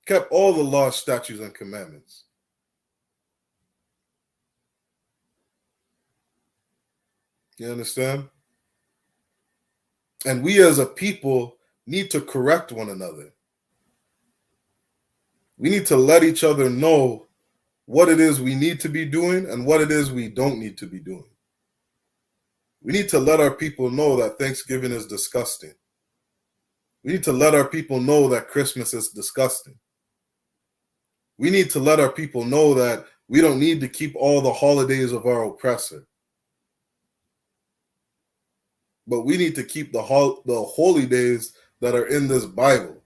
kept all the laws, statutes, and commandments. You understand? And we as a people need to correct one another. We need to let each other know what it is we need to be doing and what it is we don't need to be doing. We need to let our people know that Thanksgiving is disgusting. We need to let our people know that Christmas is disgusting. We need to let our people know that we don't need to keep all the holidays of our oppressor. But we need to keep the holy days that are in this Bible.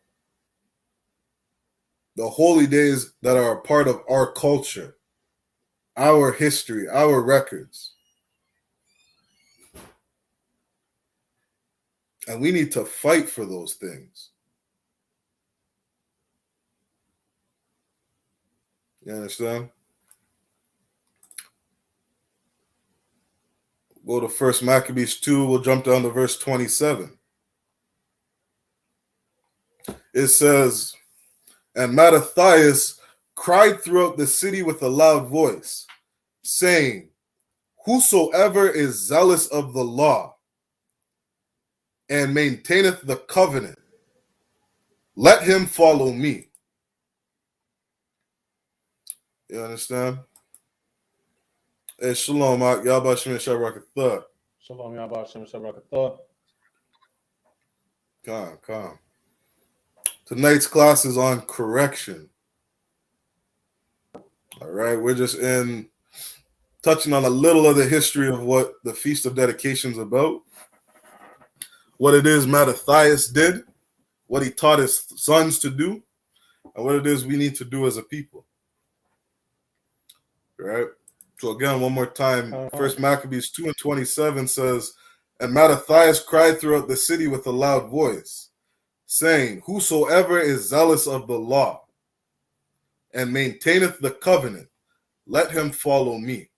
The holy days that are a part of our culture, our history, our records. And we need to fight for those things. You understand? Go to 1 Maccabees 2, we'll jump down to verse 27. It says, and Mattathias cried throughout the city with a loud voice, saying, whosoever is zealous of the law and maintaineth the covenant, let him follow me. You understand? Hey, shalom, Yahba Shem Shabrakatah. Shalom, Yahba Shem Shabrakatah. Calm. Tonight's class is on correction. All right, we're just touching on a little of the history of what the Feast of Dedication is about, what it is Mattathias did, what he taught his sons to do, and what it is we need to do as a people. All right? So again, one more time, 1 Maccabees 2 and 27 says, and Mattathias cried throughout the city with a loud voice, saying, whosoever is zealous of the law and maintaineth the covenant, let him follow me.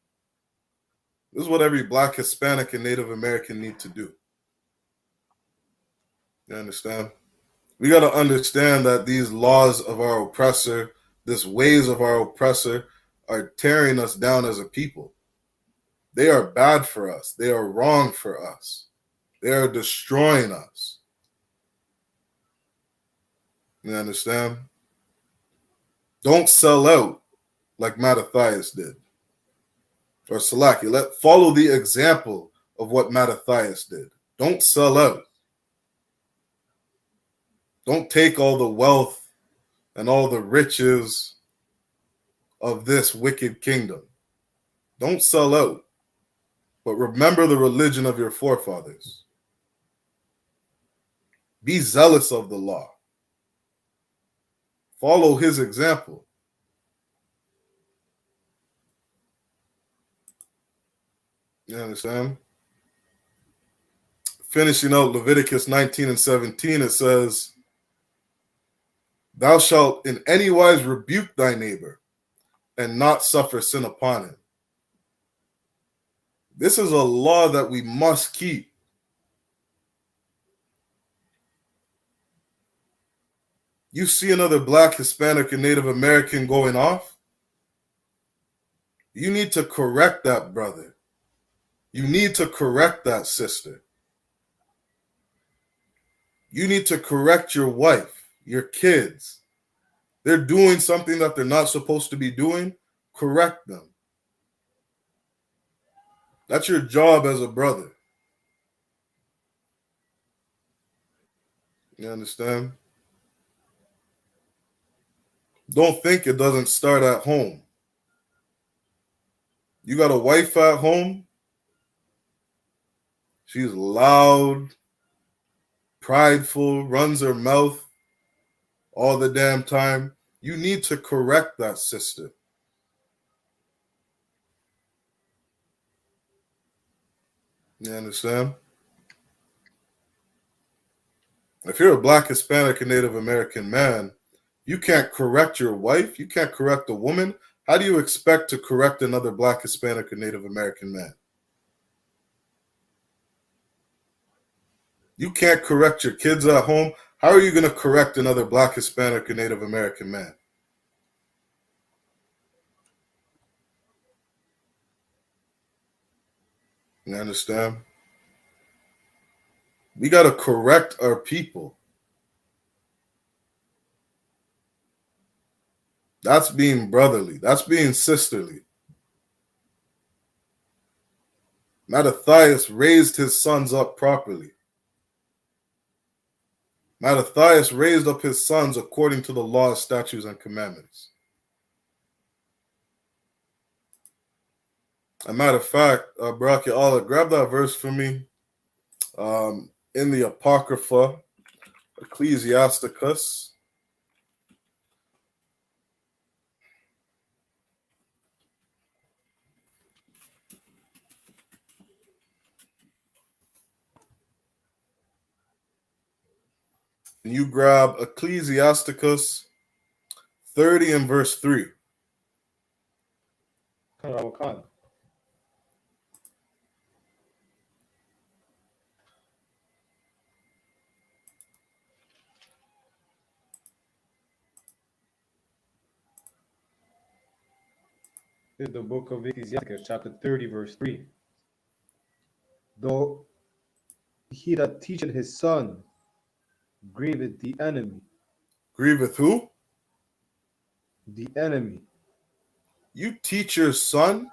This is what every Black, Hispanic, and Native American need to do. You understand? We got to understand that these laws of our oppressor, these ways of our oppressor, are tearing us down as a people. They are bad for us. They are wrong for us. They are destroying us. You understand? Don't sell out like Mattathias did. Or Salaki. Follow the example of what Mattathias did. Don't sell out. Don't take all the wealth and all the riches of this wicked kingdom. Don't sell out. But remember the religion of your forefathers. Be zealous of the law. Follow his example. You understand? Finishing out Leviticus 19 and 17, it says, thou shalt in any wise rebuke thy neighbor and not suffer sin upon him. This is a law that we must keep. You see another Black, Hispanic, and Native American going off, you need to correct that brother. You need to correct that sister. You need to correct your wife, your kids. They're doing something that they're not supposed to be doing. Correct them. That's your job as a brother. You understand? Don't think it doesn't start at home. You got a wife at home. She's loud, prideful, runs her mouth all the damn time. You need to correct that sister. You understand? If you're a Black, Hispanic, and Native American man, you can't correct your wife. You can't correct a woman. How do you expect to correct another Black, Hispanic, or Native American man? You can't correct your kids at home. How are you going to correct another Black, Hispanic, or Native American man? You understand? We got to correct our people. That's being brotherly. That's being sisterly. Mattathias raised his sons up properly. Mattathias raised up his sons according to the laws, statutes, and commandments. As a matter of fact, Baraki Allah, grab that verse for me. In the Apocrypha, Ecclesiasticus. And you grab Ecclesiasticus 30 and verse 3. Khan. This is the book of Ecclesiasticus, chapter 30, verse 3. Though he that teacheth his son grieveth the enemy. Grieveth who? The enemy. You teach your son.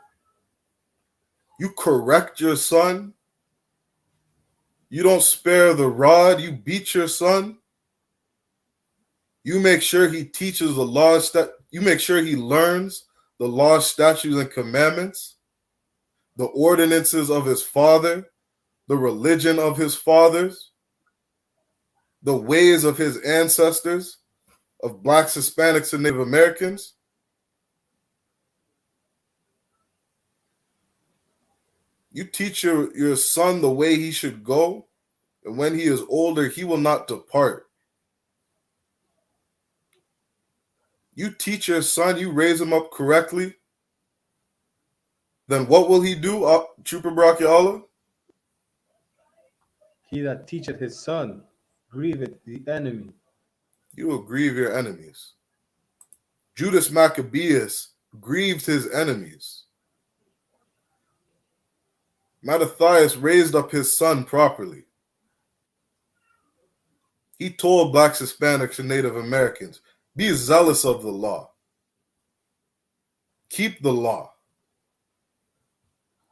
You correct your son. You don't spare the rod. You beat your son. You make sure he teaches the laws, you make sure he learns the laws, statutes, and commandments, the ordinances of his father, the religion of his fathers, the ways of his ancestors, of Blacks, Hispanics, and Native Americans. You teach your son the way he should go, and when he is older, he will not depart. You teach your son, you raise him up correctly, then what will he do, Trooper Baraki Allah? He that teacheth his son grieveth the enemy. You will grieve your enemies. Judas Maccabeus grieved his enemies. Mattathias raised up his son properly. He told Blacks, Hispanics, and Native Americans, be zealous of the law. Keep the law.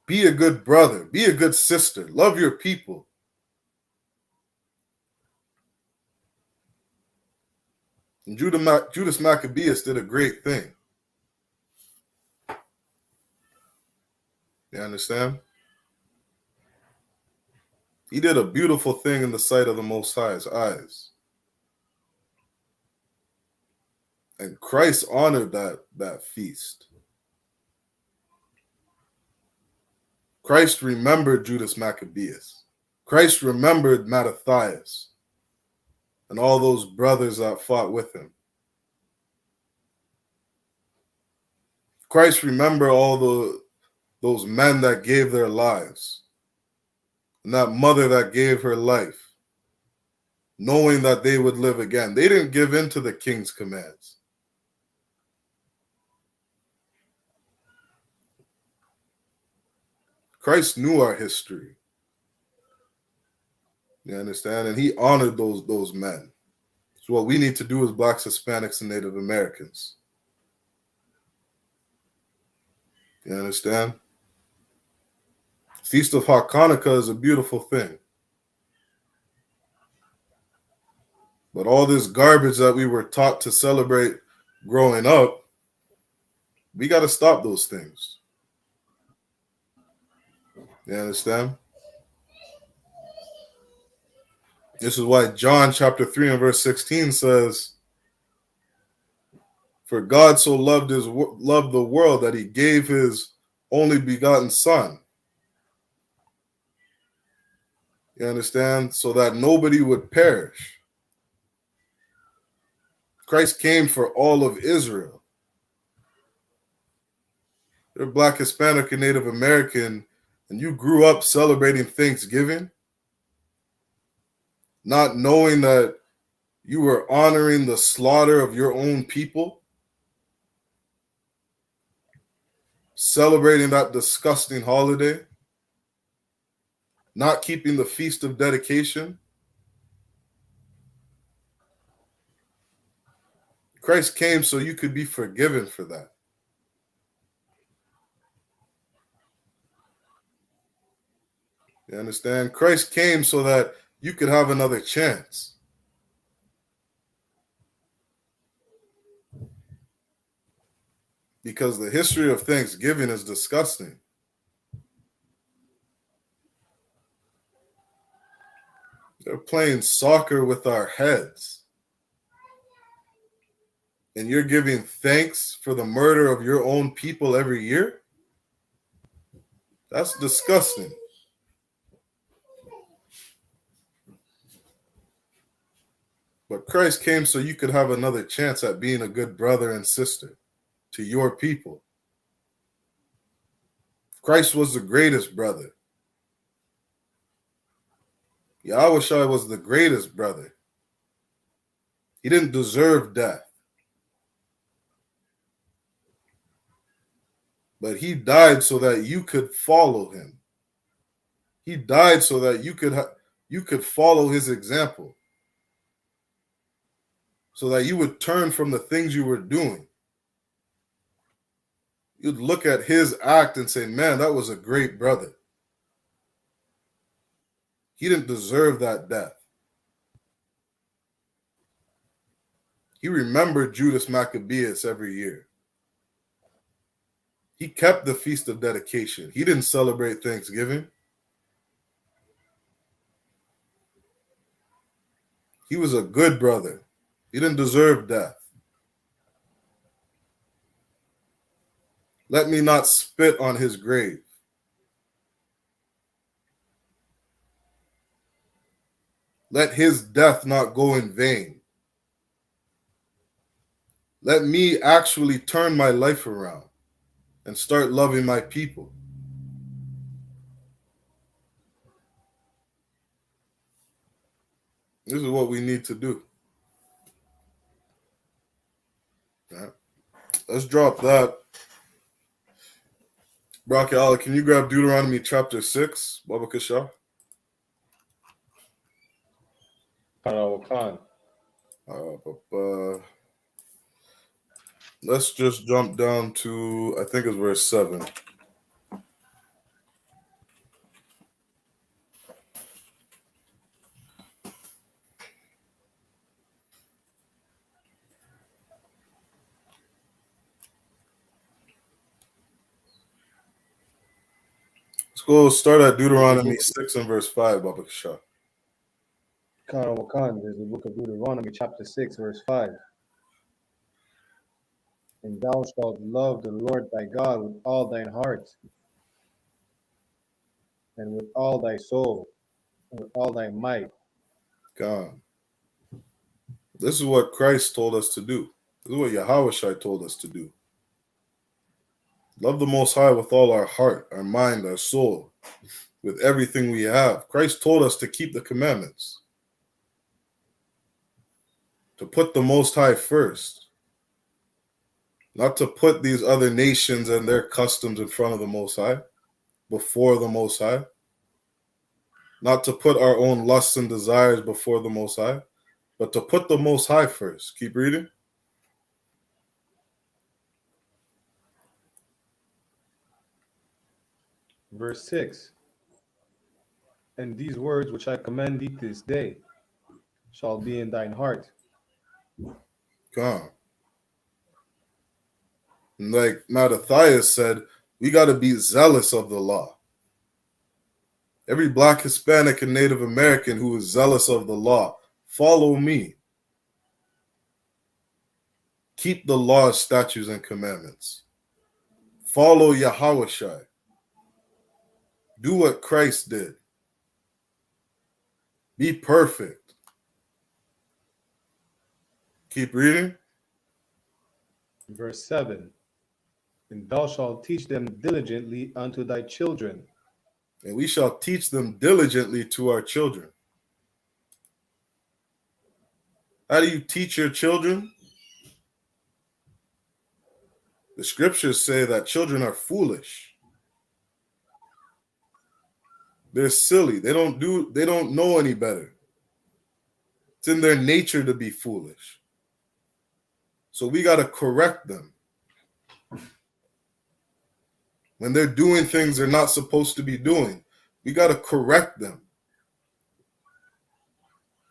Be a good brother. Be a good sister. Love your people. And Judas Maccabeus did a great thing. You understand? He did a beautiful thing in the sight of the Most High's eyes. And Christ honored that feast. Christ remembered Judas Maccabeus. Christ remembered Mattathias and all those brothers that fought with him. Christ remembered all those men that gave their lives and that mother that gave her life, knowing that they would live again. They didn't give in to the king's commands. Christ knew our history. You understand? And he honored those men. So what we need to do as Blacks, Hispanics, and Native Americans. You understand? Feast of Hachaanakah is a beautiful thing. But all this garbage that we were taught to celebrate growing up, we got to stop those things. You understand? This is why John chapter 3 and verse 16 says, for God so loved the world that he gave his only begotten son, You understand? So that nobody would perish. Christ came for all of Israel. You're Black, Hispanic, and Native American, and you grew up celebrating Thanksgiving, not knowing that you were honoring the slaughter of your own people, celebrating that disgusting holiday, not keeping the Feast of Dedication. Christ came so you could be forgiven for that. You understand? Christ came so that you could have another chance. Because the history of Thanksgiving is disgusting. They're playing soccer with our heads. And you're giving thanks for the murder of your own people every year? That's disgusting. But Christ came so you could have another chance at being a good brother and sister to your people. Christ was the greatest brother. Yahushua was the greatest brother. He didn't deserve death. But he died so that you could follow him. He died so that you could follow his example. So that you would turn from the things you were doing. You'd look at his act and say, man, that was a great brother. He didn't deserve that death. He remembered Judas Maccabeus every year. He kept the Feast of Dedication. He didn't celebrate Thanksgiving. He was a good brother. He didn't deserve death. Let me not spit on his grave. Let his death not go in vain. Let me actually turn my life around and start loving my people. This is what we need to do. Right. Let's drop that. Brock Allah, can you grab Deuteronomy chapter 6, Baba Kasha? Khan. Let's just jump down to, I think it's verse 7. Let's go start at Deuteronomy 6 and verse 5, Baba Kasha. Khan, there's the book of Deuteronomy, chapter 6, verse 5. And thou shalt love the Lord thy God with all thine heart, and with all thy soul, and with all thy might. God. This is what Christ told us to do. This is what Yahushua told us to do. Love the Most High with all our heart, our mind, our soul, with everything we have. Christ told us to keep the commandments, to put the Most High first, not to put these other nations and their customs in front of the Most High, before the Most High, not to put our own lusts and desires before the Most High, but to put the Most High first. Keep reading. Verse 6. And these words which I command thee this day shall be in thine heart. God. And like Mattathias said, we got to be zealous of the law. Every Black, Hispanic, and Native American who is zealous of the law, follow me. Keep the law, statutes, and commandments. Follow Yahushua. Do what Christ did. Be perfect. Keep reading. Verse 7. And thou shalt teach them diligently unto thy children. And we shall teach them diligently to our children. How do you teach your children? The scriptures say that children are foolish. They're silly. They don't know any better. It's in their nature to be foolish. So we got to correct them. When they're doing things they're not supposed to be doing, we got to correct them.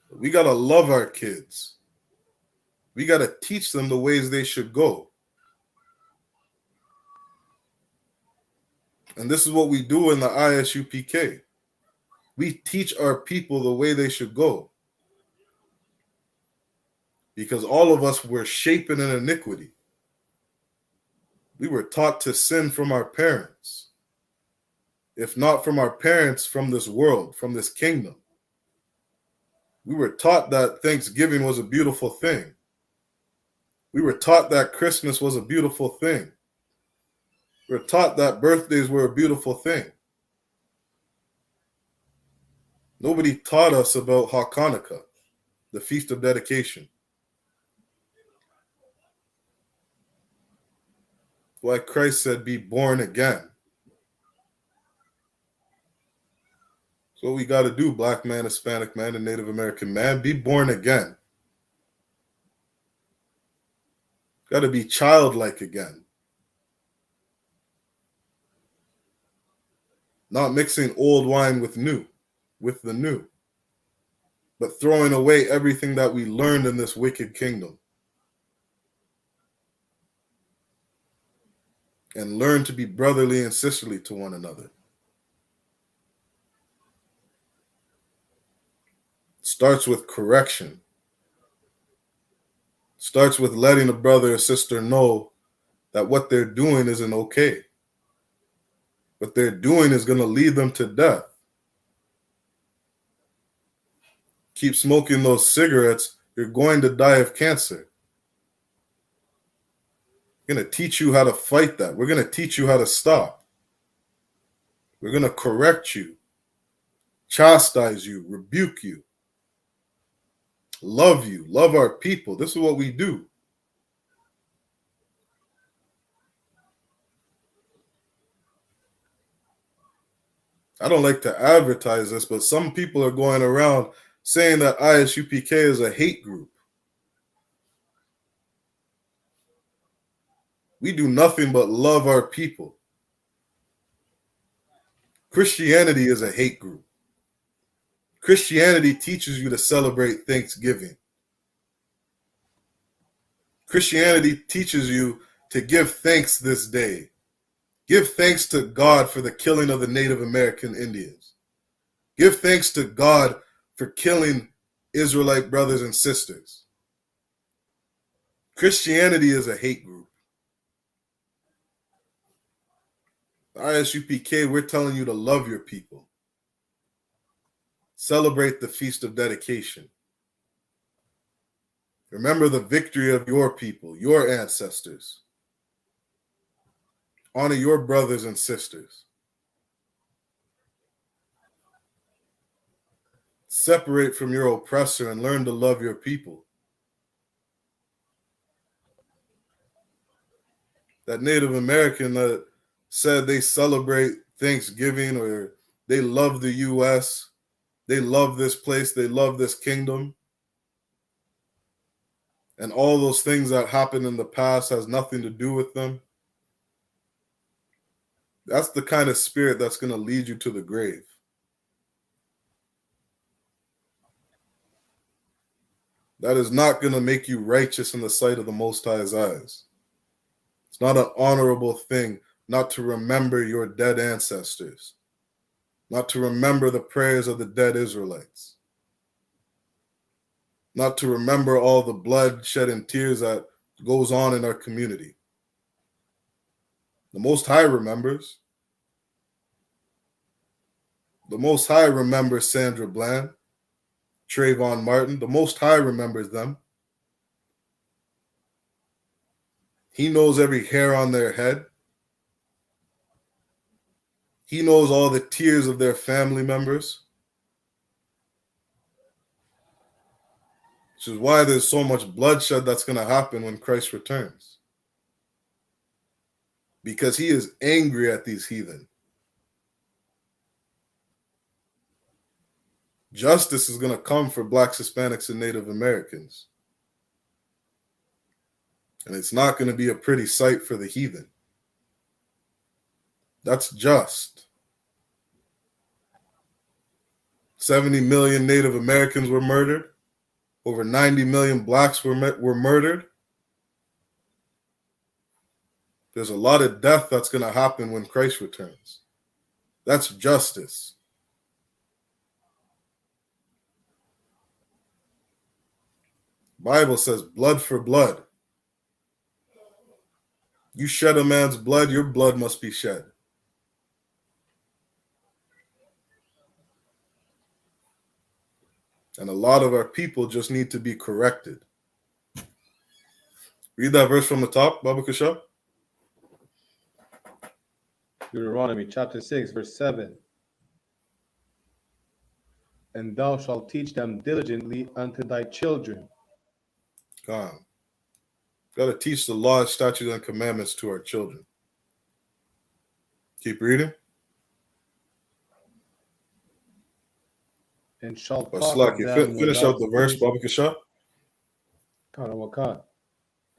We got to love our kids. We got to teach them the ways they should go. And this is what we do in the I.S.U.P.K. We teach our people the way they should go. Because all of us were shapen in iniquity. We were taught to sin from our parents. If not from our parents, from this world, from this kingdom. We were taught that Thanksgiving was a beautiful thing. We were taught that Christmas was a beautiful thing. We were taught that birthdays were a beautiful thing. Nobody taught us about Hachaanakah, the Feast of Dedication. Why Christ said, be born again. So what we got to do, black man, Hispanic man, and Native American man, be born again. Got to be childlike again. Not mixing old wine with the new. But throwing away everything that we learned in this wicked kingdom. And learn to be brotherly and sisterly to one another. Starts with correction. Starts with letting a brother or sister know that what they're doing isn't okay. What they're doing is going to lead them to death. Keep smoking those cigarettes, you're going to die of cancer. We're going to teach you how to fight that. We're going to teach you how to stop. We're going to correct you, chastise you, rebuke you, love our people. This is what we do. I don't like to advertise this, but some people are going around saying that I.S.U.P.K is a hate group. We do nothing but love our people. Christianity is a hate group. Christianity teaches you to celebrate Thanksgiving. Christianity teaches you to give thanks this day. Give thanks to God for the killing of the Native American Indians. Give thanks to God for killing Israelite brothers and sisters. Christianity is a hate group. I.S.U.P.K, we're telling you to love your people. Celebrate the Feast of Dedication. Remember the victory of your people, your ancestors. Honor your brothers and sisters. Separate from your oppressor and learn to love your people. That Native American that said they celebrate Thanksgiving or they love the U.S., they love this place, they love this kingdom, and all those things that happened in the past has nothing to do with them. That's the kind of spirit that's going to lead you to the grave. That is not going to make you righteous in the sight of the Most High's eyes. It's not an honorable thing not to remember your dead ancestors, not to remember the prayers of the dead Israelites, not to remember all the blood shed and tears that goes on in our community. The Most High remembers. The Most High remembers Sandra Bland. Trayvon Martin. The Most High remembers them. He knows every hair on their head. He knows all the tears of their family members. Which is why there's so much bloodshed that's going to happen when Christ returns. Because he is angry at these heathen. Justice is going to come for Blacks, Hispanics, and Native Americans. And it's not going to be a pretty sight for the heathen. That's just. 70 million Native Americans were murdered. Over 90 million Blacks were murdered. There's a lot of death that's going to happen when Christ returns. That's justice. Bible says blood for blood. You shed a man's blood, your blood must be shed. And a lot of our people just need to be corrected. Read that verse from the top, Baba Kasha. Deuteronomy chapter 6, verse 7. And thou shalt teach them diligently unto thy children. God. Got to teach the laws, statutes, and commandments to our children. Keep reading. And shalt talk Slack of you. them Finish out the verse, Baba Kasha. Hachaanakah.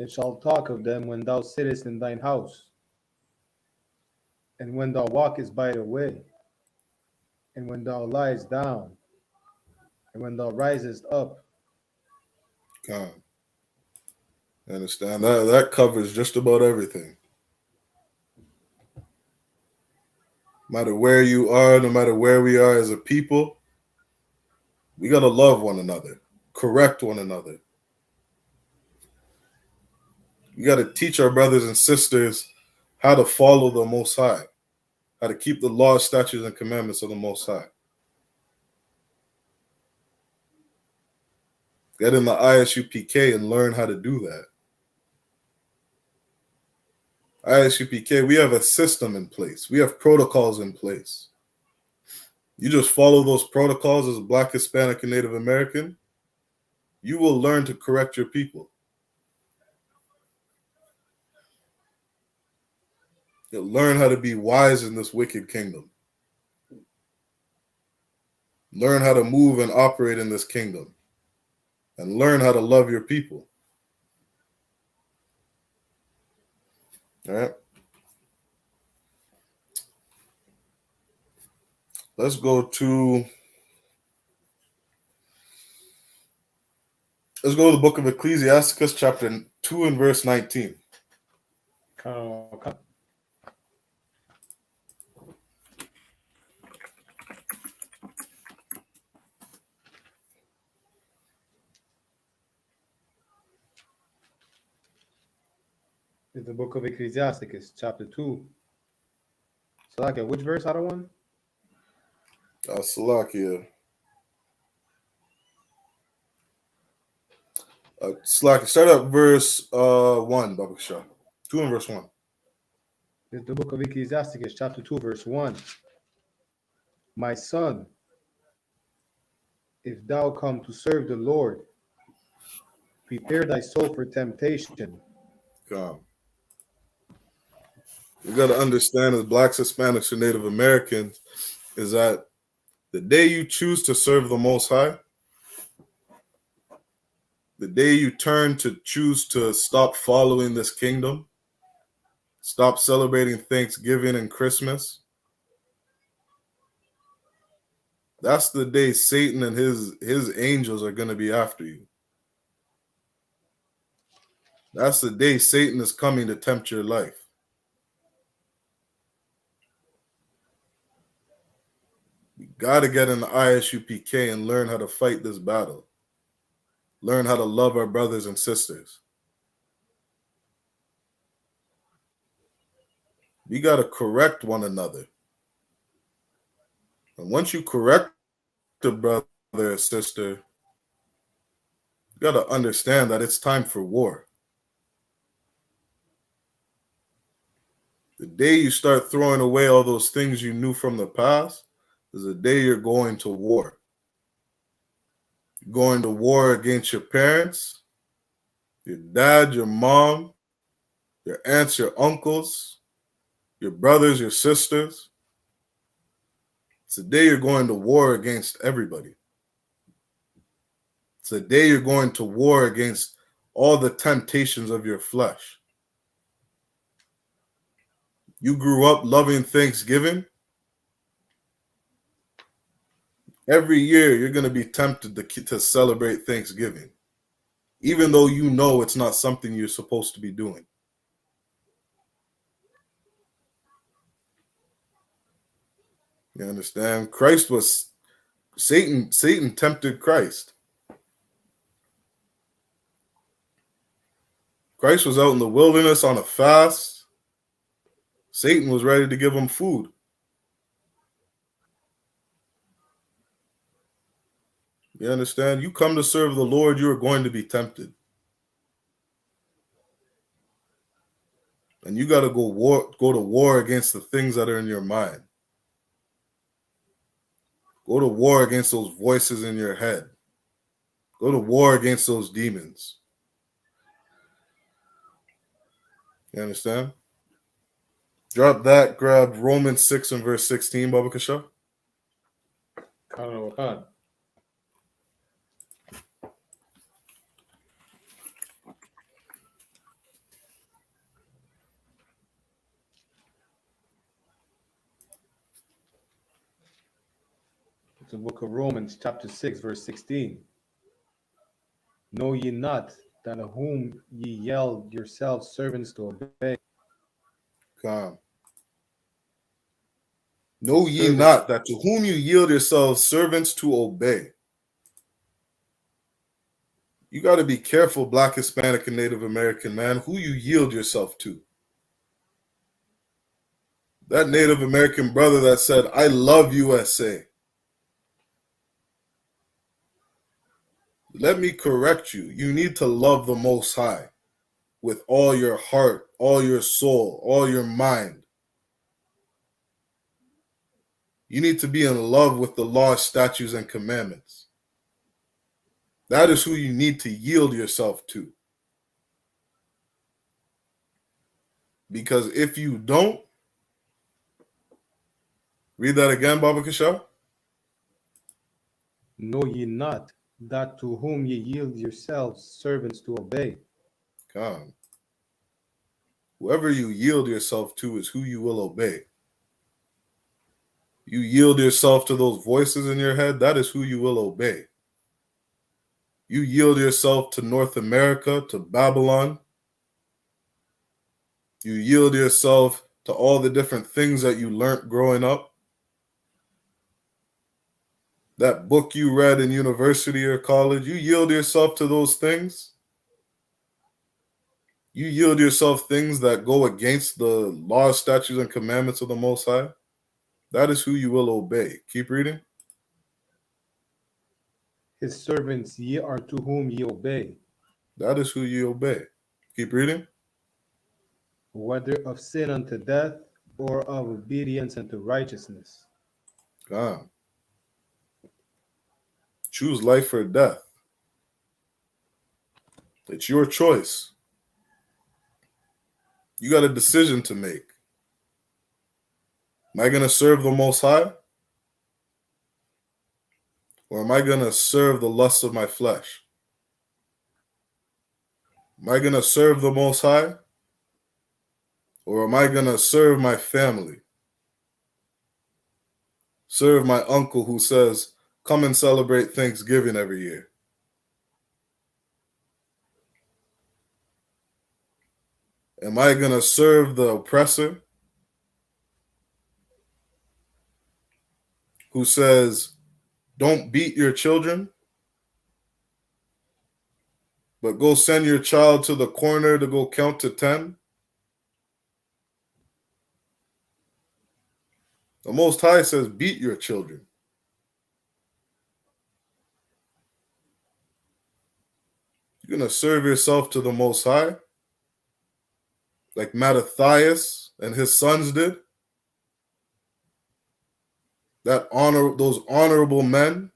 And shalt talk of them when thou sittest in thine house, and when thou walkest by the way, and when thou liest down, and when thou risest up. God. I understand. That covers just about everything. No matter where you are, no matter where we are as a people, we got to love one another, correct one another. We got to teach our brothers and sisters how to follow the Most High, how to keep the laws, statutes, and commandments of the Most High. Get in the I.S.U.P.K and learn how to do that. I.S.U.P.K, we have a system in place. We have protocols in place. You just follow those protocols as a Black, Hispanic, and Native American, you will learn to correct your people. You'll learn how to be wise in this wicked kingdom. Learn how to move and operate in this kingdom. And learn how to love your people. All right? Let's go to the book of Ecclesiasticus, chapter 2 and verse 19. Hachaanakah. It's the book of Ecclesiasticus, chapter 2. Salakia, which verse out of one? Salakia. Salakia, start at verse 1, Baba Shah. 2 and verse 1. It's the book of Ecclesiasticus, chapter 2, verse 1. My son, if thou come to serve the Lord, prepare thy soul for temptation. God. You got to understand, as Blacks, Hispanics, and Native Americans, is that the day you choose to serve the Most High, the day you turn to choose to stop following this kingdom, stop celebrating Thanksgiving and Christmas, that's the day Satan and his angels are going to be after you. That's the day Satan is coming to tempt your life. You got to get in the I.S.U.P.K and learn how to fight this battle. Learn how to love our brothers and sisters. We got to correct one another. And once you correct a brother or sister, You got to understand that it's time for war. The day you start throwing away all those things you knew from the past is the day you're going to war. You're going to war against your parents, your dad, your mom, your aunts, your uncles, your brothers, your sisters. It's the day you're going to war against everybody. It's the day you're going to war against all the temptations of your flesh. You grew up loving Thanksgiving. Every year you're going to be tempted to celebrate Thanksgiving, even though you know it's not something you're supposed to be doing. You understand? Satan tempted Christ. Christ was out in the wilderness on a fast. Satan was ready to give him food. You understand? You come to serve the Lord, you are going to be tempted. And you got to go to war against the things that are in your mind. Go to war against those voices in your head. Go to war against those demons. You understand? Drop that, grab Romans 6 and verse 16, Baba Kasha. Hachaanakah. It's the book of Romans, chapter 6, verse 16. Know ye not that of whom ye yield yourselves servants to obey? Come. Know ye Servants. not that to whom you yield yourselves servants to obey. You got to be careful, Black, Hispanic, and Native American man, who you yield yourself to. That Native American brother that said, I love USA. Let me correct you. You need to love the Most High with all your heart, all your soul, all your mind. You need to be in love with the laws, statutes, and commandments. That is who you need to yield yourself to. Because if you don't, read that again, Baba Kasha. Know ye not that to whom ye yield yourselves servants to obey? Come. Whoever you yield yourself to is who you will obey. You yield yourself to those voices in your head, that is who you will obey. You yield yourself to North America, to Babylon. You yield yourself to all the different things that you learned growing up. That book you read in university or college, you yield yourself to those things. You yield yourself things that go against the laws, statutes, and commandments of the Most High. That is who you will obey. Keep reading. His servants ye are to whom ye obey, That is who you obey. Keep reading. whether of sin unto death or of obedience unto righteousness. God. Choose life or death. It's your choice. You got a decision to make. Am I going to serve the Most High? Or am I going to serve the lusts of my flesh? Am I going to serve the Most High? Or am I going to serve my family? Serve my uncle who says, come and celebrate Thanksgiving every year. Am I going to serve the oppressor who says, don't beat your children, but go send your child to the corner to go count to 10? The Most High says, beat your children. You're going to serve yourself to the Most High, like Mattathias and his sons did. Those honorable men,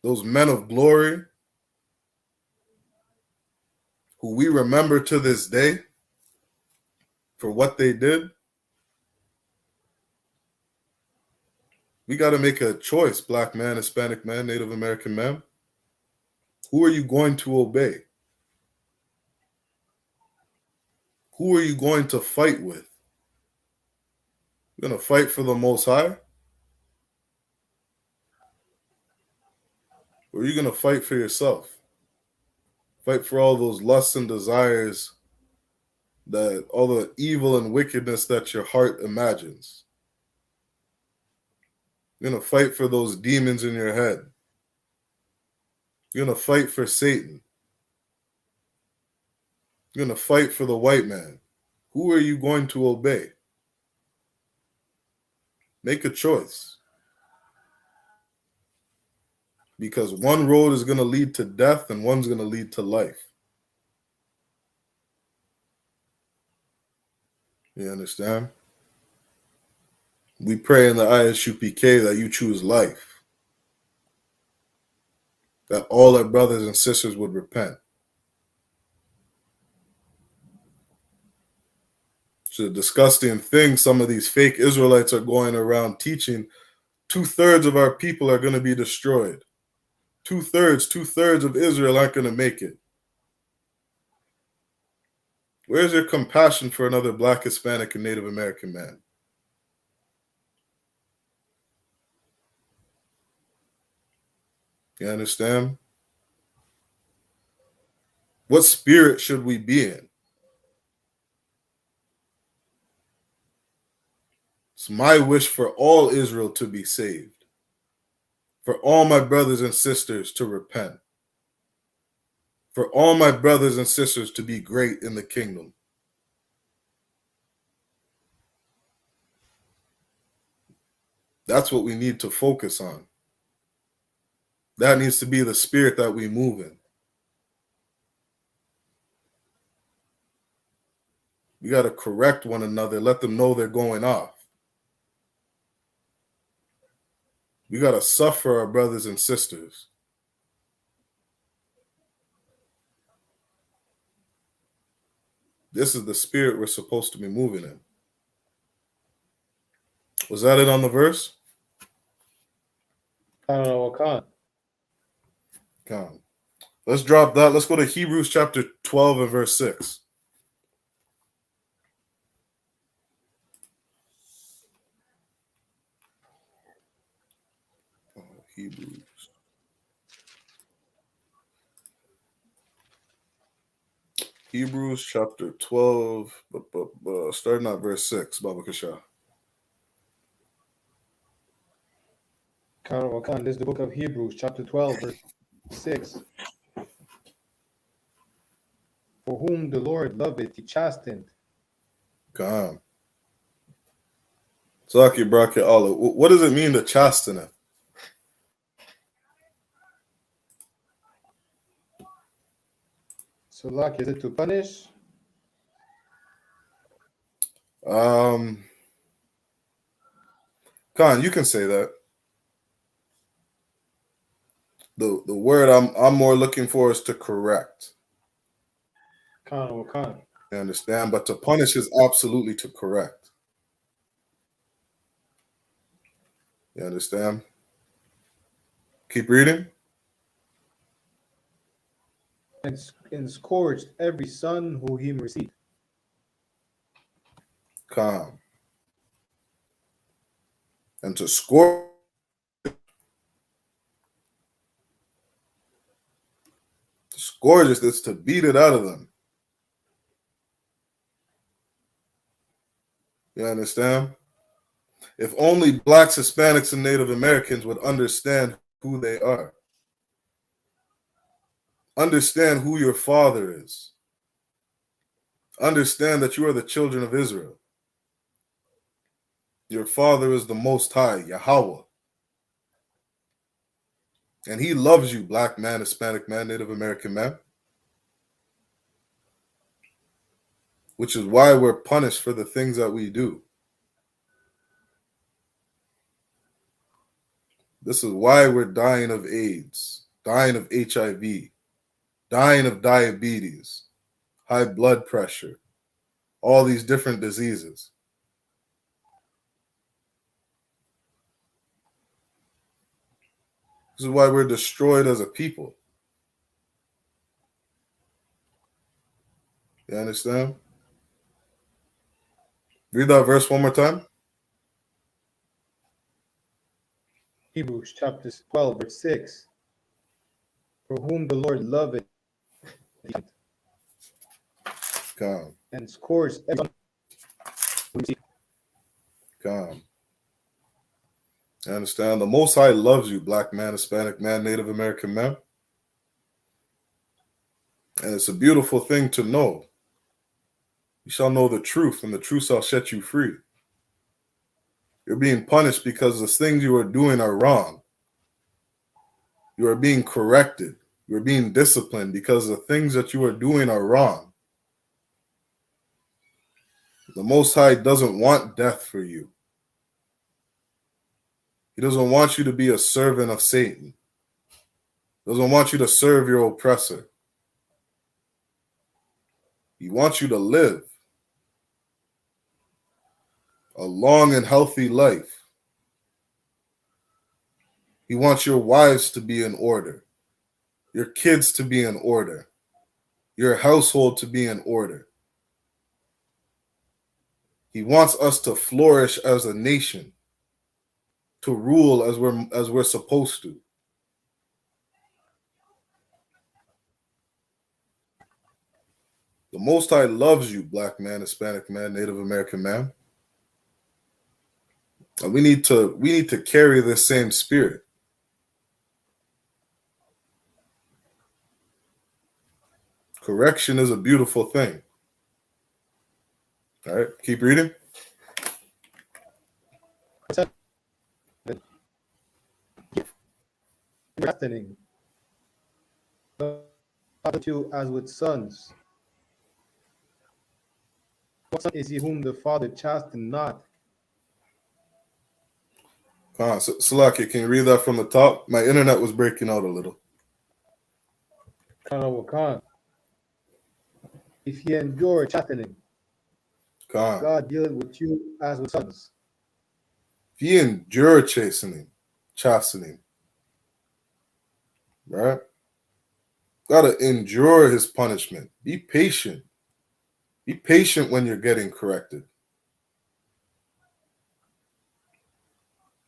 those men of glory, who we remember to this day for what they did. We got to make a choice, black man, Hispanic man, Native American man. Who are you going to obey? Who are you going to fight with? You're going to fight for the Most High? Or are you going to fight for yourself? Fight for all those lusts and desires, that all the evil and wickedness that your heart imagines. You're going to fight for those demons in your head. You're going to fight for Satan. You're going to fight for the white man. Who are you going to obey? Make a choice. Because one road is going to lead to death and one's going to lead to life. You understand? We pray in the I.S.U.P.K that you choose life. That all our brothers and sisters would repent. It's a disgusting thing. Some of these fake Israelites are going around teaching 2/3 of our people are going to be destroyed. 2/3 of Israel aren't going to make it. Where's your compassion for another black, Hispanic, and Native American man? You understand? What spirit should we be in? It's my wish for all Israel to be saved, for all my brothers and sisters to repent, for all my brothers and sisters to be great in the kingdom. That's what we need to focus on. That needs to be the spirit that we move in. We got to correct one another, let them know they're going off. We got to suffer our brothers and sisters. This is the spirit we're supposed to be moving in. Was that it on the verse? Hachaanakah. Come. Let's drop that. Let's go to Hebrews chapter 12 and verse 6. Hebrews. Hebrews chapter 12, starting at verse 6, Baba Kasha. Hachaanakah. This is the book of Hebrews, chapter 12, verse 6. For whom the Lord loveth, he chastened. Come. Saki Bracket Allah. What does it mean to chasten it? So, like, is it to punish? Khan, you can say that. The word I'm more looking for is to correct. Hachaanakah. You understand? But to punish is absolutely to correct. You understand? Keep reading. And scourged every son who he received. Calm. And to scourge is to beat it out of them. You understand? If only blacks, Hispanics, and Native Americans would understand who they are. Understand who your father is. Understand that you are the children of Israel. Your father is the Most High, Yahweh. And he loves you, black man, Hispanic man, Native American man. Which is why we're punished for the things that we do. This is why we're dying of AIDS, dying of HIV, dying of diabetes, high blood pressure, all these different diseases. This is why we're destroyed as a people. You understand? Read that verse one more time. Hebrews chapter 12, verse 6. For whom the Lord loveth Calm, and scores every calm. You understand? The Most High loves you, black man, Hispanic man, Native American man. And it's a beautiful thing to know. You shall know the truth, and the truth shall set you free. You're being punished because the things you are doing are wrong. You are being corrected. You're being disciplined because the things that you are doing are wrong. The Most High doesn't want death for you. He doesn't want you to be a servant of Satan. He doesn't want you to serve your oppressor. He wants you to live a long and healthy life. He wants your wives to be in order, your kids to be in order, your household to be in order. He wants us to flourish as a nation, to rule as we're supposed to. The Most High loves you, black man, Hispanic man, Native American man. And we need to carry this same spirit. Correction is a beautiful thing. All right, keep reading. chastening you as with sons. What son is he whom the Father chastened not? Salaki, can you read that from the top? My internet was breaking out a little. If ye endure chastening, Khan. God dealeth with you as with sons. If ye endure chastening, right? Gotta endure his punishment. Be patient. Be patient when you're getting corrected.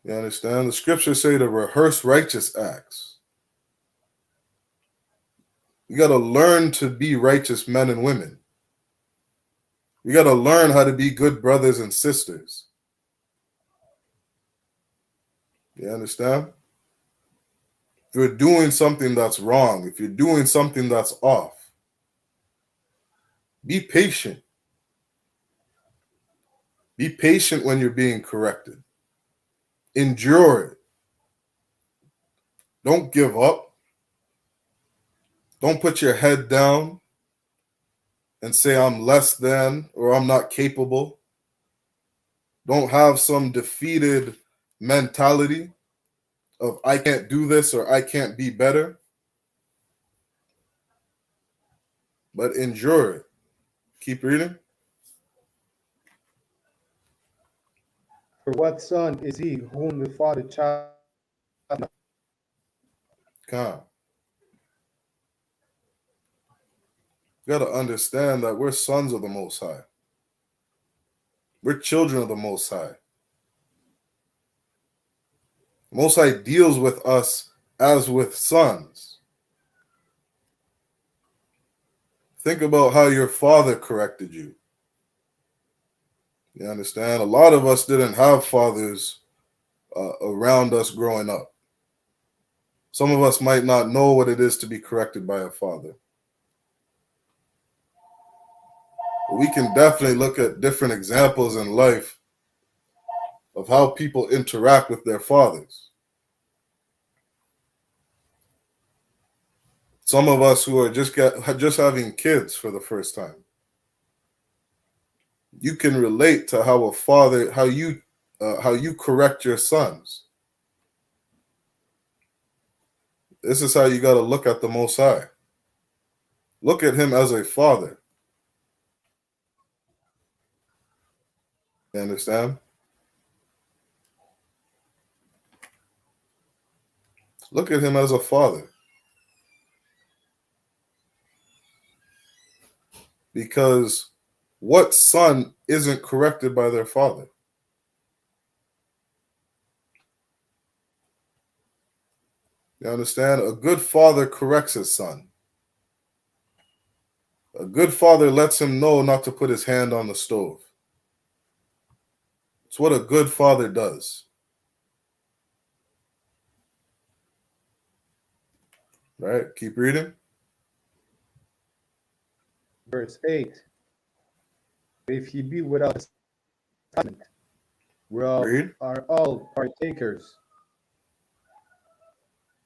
You understand? The scriptures say to rehearse righteous acts. You got to learn to be righteous men and women. You got to learn how to be good brothers and sisters. You understand? If you're doing something that's wrong, if you're doing something that's off, be patient. Be patient when you're being corrected. Endure it. Don't give up. Don't put your head down and say I'm less than or I'm not capable. Don't have some defeated mentality of I can't do this or I can't be better. But endure it. Keep reading. For what son is he whom the Father chastened not? Come. You got to understand that we're sons of the Most High. We're children of the Most High. The Most High deals with us as with sons. Think about how your father corrected you. You understand? A lot of us didn't have fathers around us growing up. Some of us might not know what it is to be corrected by a father. But we can definitely look at different examples in life of how people interact with their fathers. Some of us who are just having kids for the first time. You can relate to how a father, how you correct your sons. This is how you got to look at the Most High. Look at him as a father. You understand? Look at him as a father. Because what son isn't corrected by their father? You understand? A good father corrects his son. A good father lets him know not to put his hand on the stove. It's what a good father does. Right? Keep reading. Verse 8. If ye be without assignment, whereof Read. are all partakers,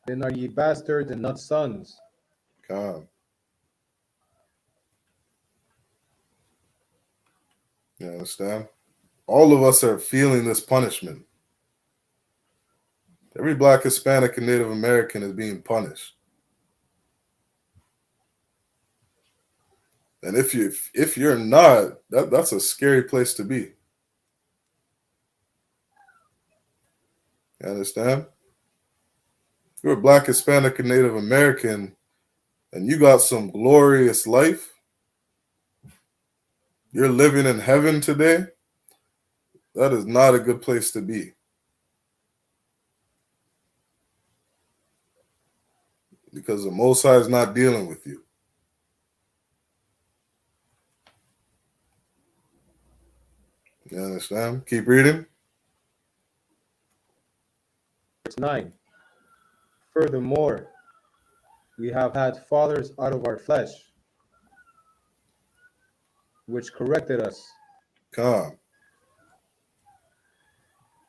then are ye bastards and not sons. Calm. You understand? All of us are feeling this punishment. Every Black, Hispanic, and Native American is being punished. And if you're not, that's a scary place to be. You understand? If you're a Black, Hispanic, and Native American, and you got some glorious life, you're living in heaven today, that is not a good place to be. Because the Most High is not dealing with you. You understand? Keep reading. Verse 9. Furthermore, we have had fathers out of our flesh, which corrected us. Calm.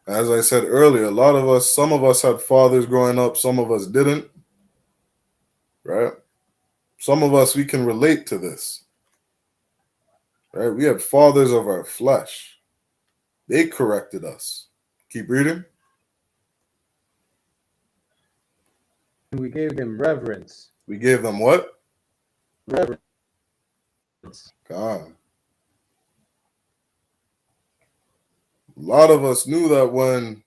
As I said earlier, some of us had fathers growing up, some of us didn't. Right? Some of us, we can relate to this. Right? We had fathers of our flesh. They corrected us. Keep reading. And we gave them reverence. We gave them what? Reverence. Calm. A lot of us knew that when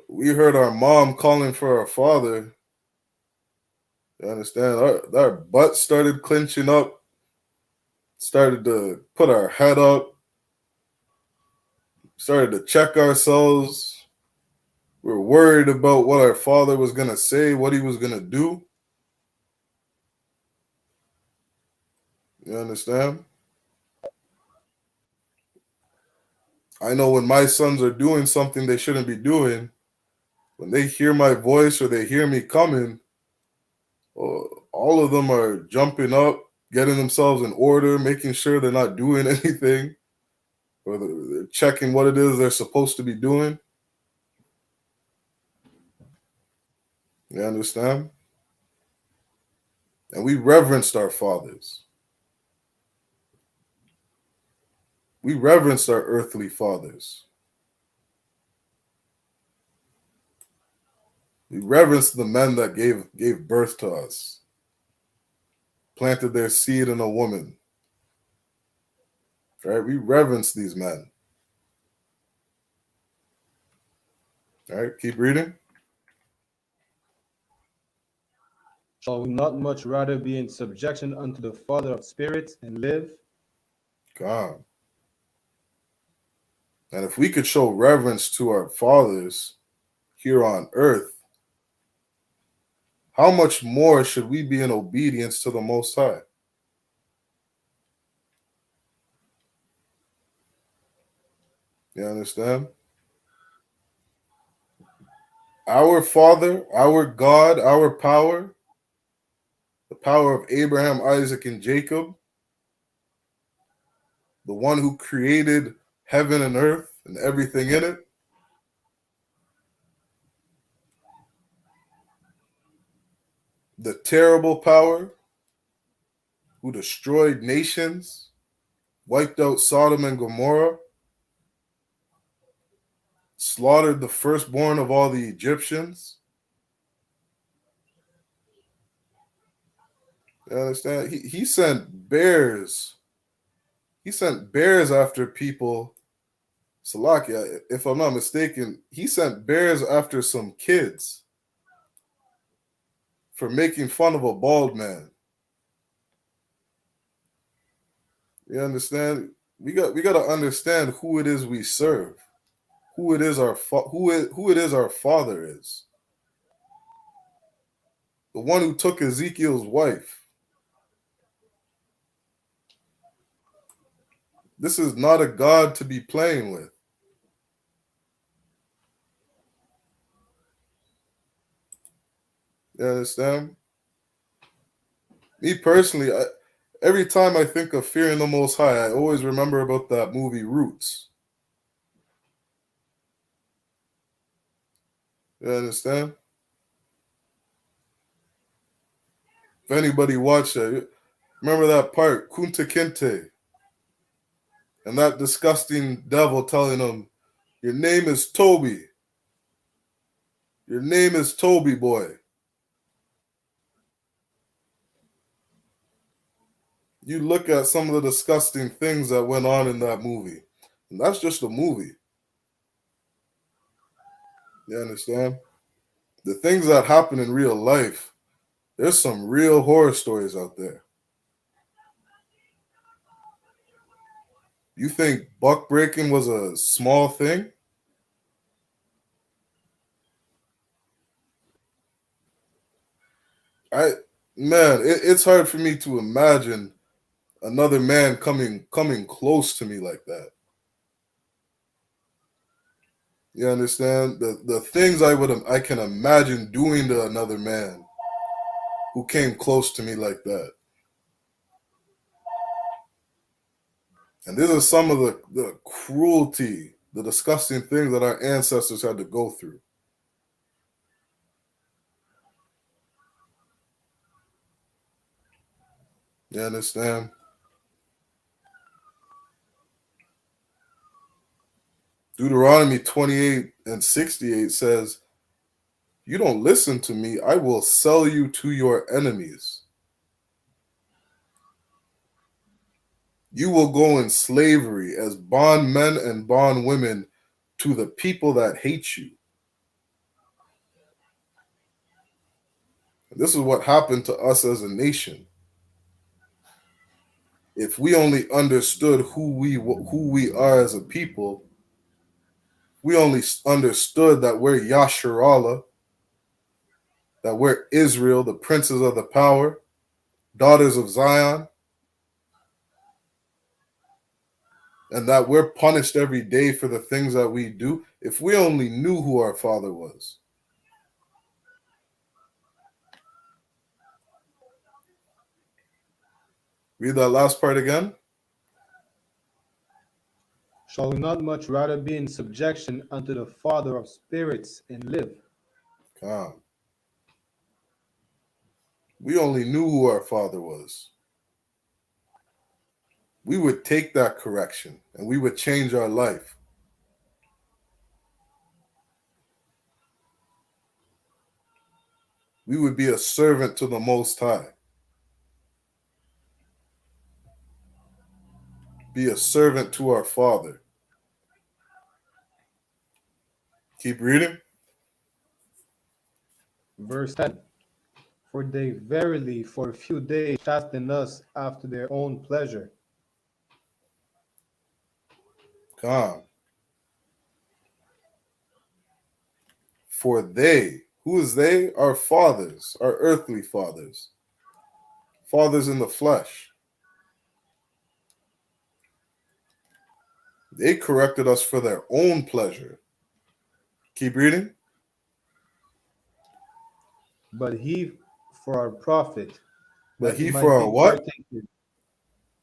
we heard our mom calling for our father, you understand, our butt started clenching up, started to put our head up, started to check ourselves. We were worried about what our father was going to say, what he was going to do. You understand? I know when my sons are doing something they shouldn't be doing, when they hear my voice or they hear me coming, all of them are jumping up, getting themselves in order, making sure they're not doing anything, or they're checking what it is they're supposed to be doing. You understand? And we reverenced our fathers. We reverenced our earthly fathers. We reverenced the men that gave birth to us, planted their seed in a woman. Right? We reverence these men. All right, keep reading. Shall we not much rather be in subjection unto the Father of spirits and live? God. And if we could show reverence to our fathers here on earth, how much more should we be in obedience to the Most High? You understand? Our Father, our God, our power, the power of Abraham, Isaac, and Jacob, the one who created heaven and earth and everything in it, the terrible power who destroyed nations, wiped out Sodom and Gomorrah, slaughtered the firstborn of all the Egyptians. You understand? He sent bears. He sent bears after people. Salakia, if I'm not mistaken, he sent bears after some kids for making fun of a bald man. You understand? We got to understand who it is we serve, who it is our Father is. The one who took Ezekiel's wife. This is not a God to be playing with. You understand? Me personally, every time I think of fearing the Most High, I always remember about that movie Roots. You understand? If anybody watched that, remember that part, Kunta Kinte, and that disgusting devil telling him, "Your name is Toby. Your name is Toby, boy." You look at some of the disgusting things that went on in that movie, and that's just a movie. You understand? The things that happen in real life, there's some real horror stories out there. You think buck breaking was a small thing? It's hard for me to imagine another man coming close to me like that. You understand? The things I can imagine doing to another man who came close to me like that. And these are some of the cruelty, the disgusting things that our ancestors had to go through. You understand? Deuteronomy 28:68 says, "You don't listen to me, I will sell you to your enemies. You will go in slavery as bondmen and bondwomen to the people that hate you." And this is what happened to us as a nation. If we only understood who we are as a people, we only understood that we're Yasharallah, that we're Israel, the princes of the power, daughters of Zion, and that we're punished every day for the things that we do. If we only knew who our Father was. Read that last part again. Shall we not much rather be in subjection unto the Father of spirits and live? Come. We only knew who our Father was. We would take that correction and we would change our life. We would be a servant to the Most High. Be a servant to our Father. Keep reading. Verse 10. For they verily for a few days chasten us after their own pleasure. Come. For they, who is they? Our fathers, our earthly fathers. Fathers in the flesh. They corrected us for their own pleasure. Keep reading. But he for our profit, But that he we for might our be what? partakers.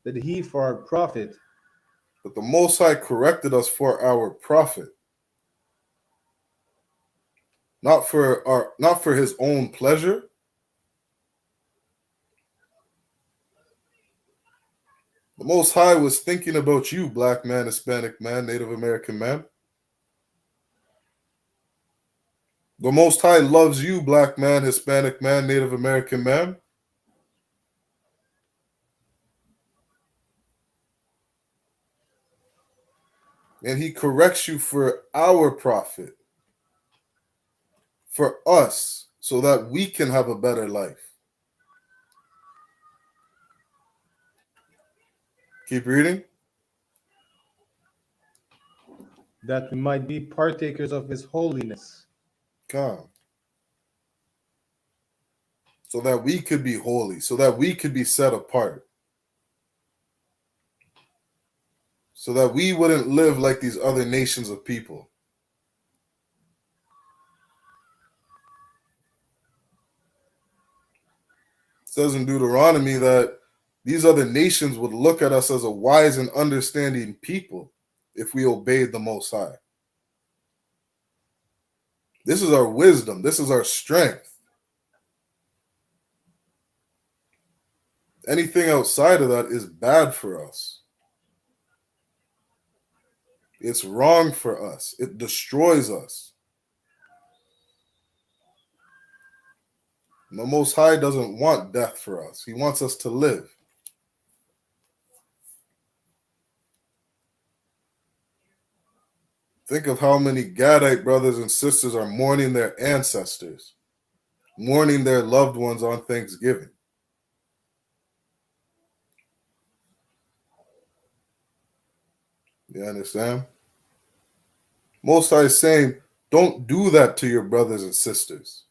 That he for our profit. But the Most High corrected us for our profit. Not for his own pleasure. The Most High was thinking about you, black man, Hispanic man, Native American man. The Most High loves you, black man, Hispanic man, Native American man. And he corrects you for our profit, for us, so that we can have a better life. Keep reading. That we might be partakers of his holiness. Come. So that we could be holy, so that we could be set apart. So that we wouldn't live like these other nations of people. It says in Deuteronomy that these other nations would look at us as a wise and understanding people if we obeyed the Most High. This is our wisdom. This is our strength. Anything outside of that is bad for us. It's wrong for us. It destroys us. The Most High doesn't want death for us. He wants us to live. Think of how many Gadite brothers and sisters are mourning their ancestors, mourning their loved ones on Thanksgiving. You understand? Most High is saying, don't do that to your brothers and sisters.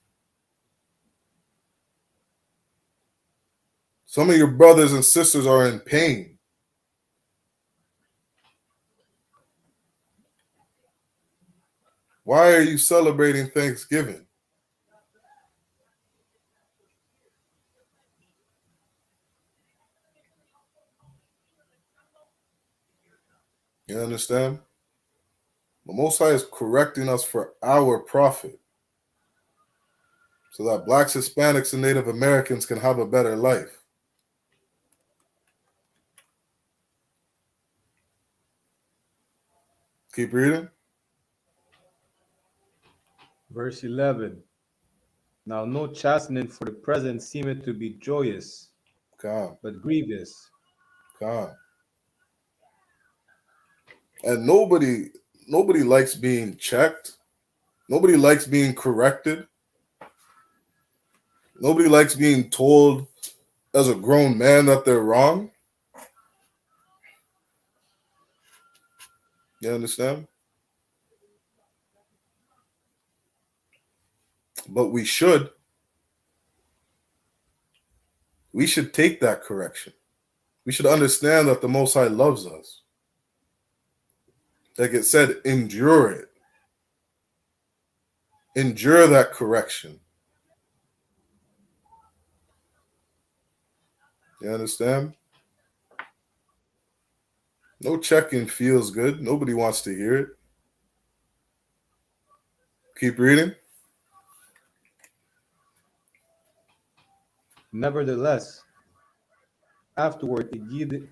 Some of your brothers and sisters are in pain. Why are you celebrating Thanksgiving? You understand? The Most High is correcting us for our profit so that blacks, Hispanics, and Native Americans can have a better life. Keep reading. Verse 11. Now no chastening for the present seemeth to be joyous, Calm, but grievous. calm. And nobody likes being checked. Nobody likes being corrected. Nobody likes being told as a grown man that they're wrong. You understand? But we should take that correction. We should understand that the Most High loves us. Like it said, endure it. Endure that correction. You understand? No checking feels good. Nobody wants to hear it. Keep reading. Nevertheless, afterward it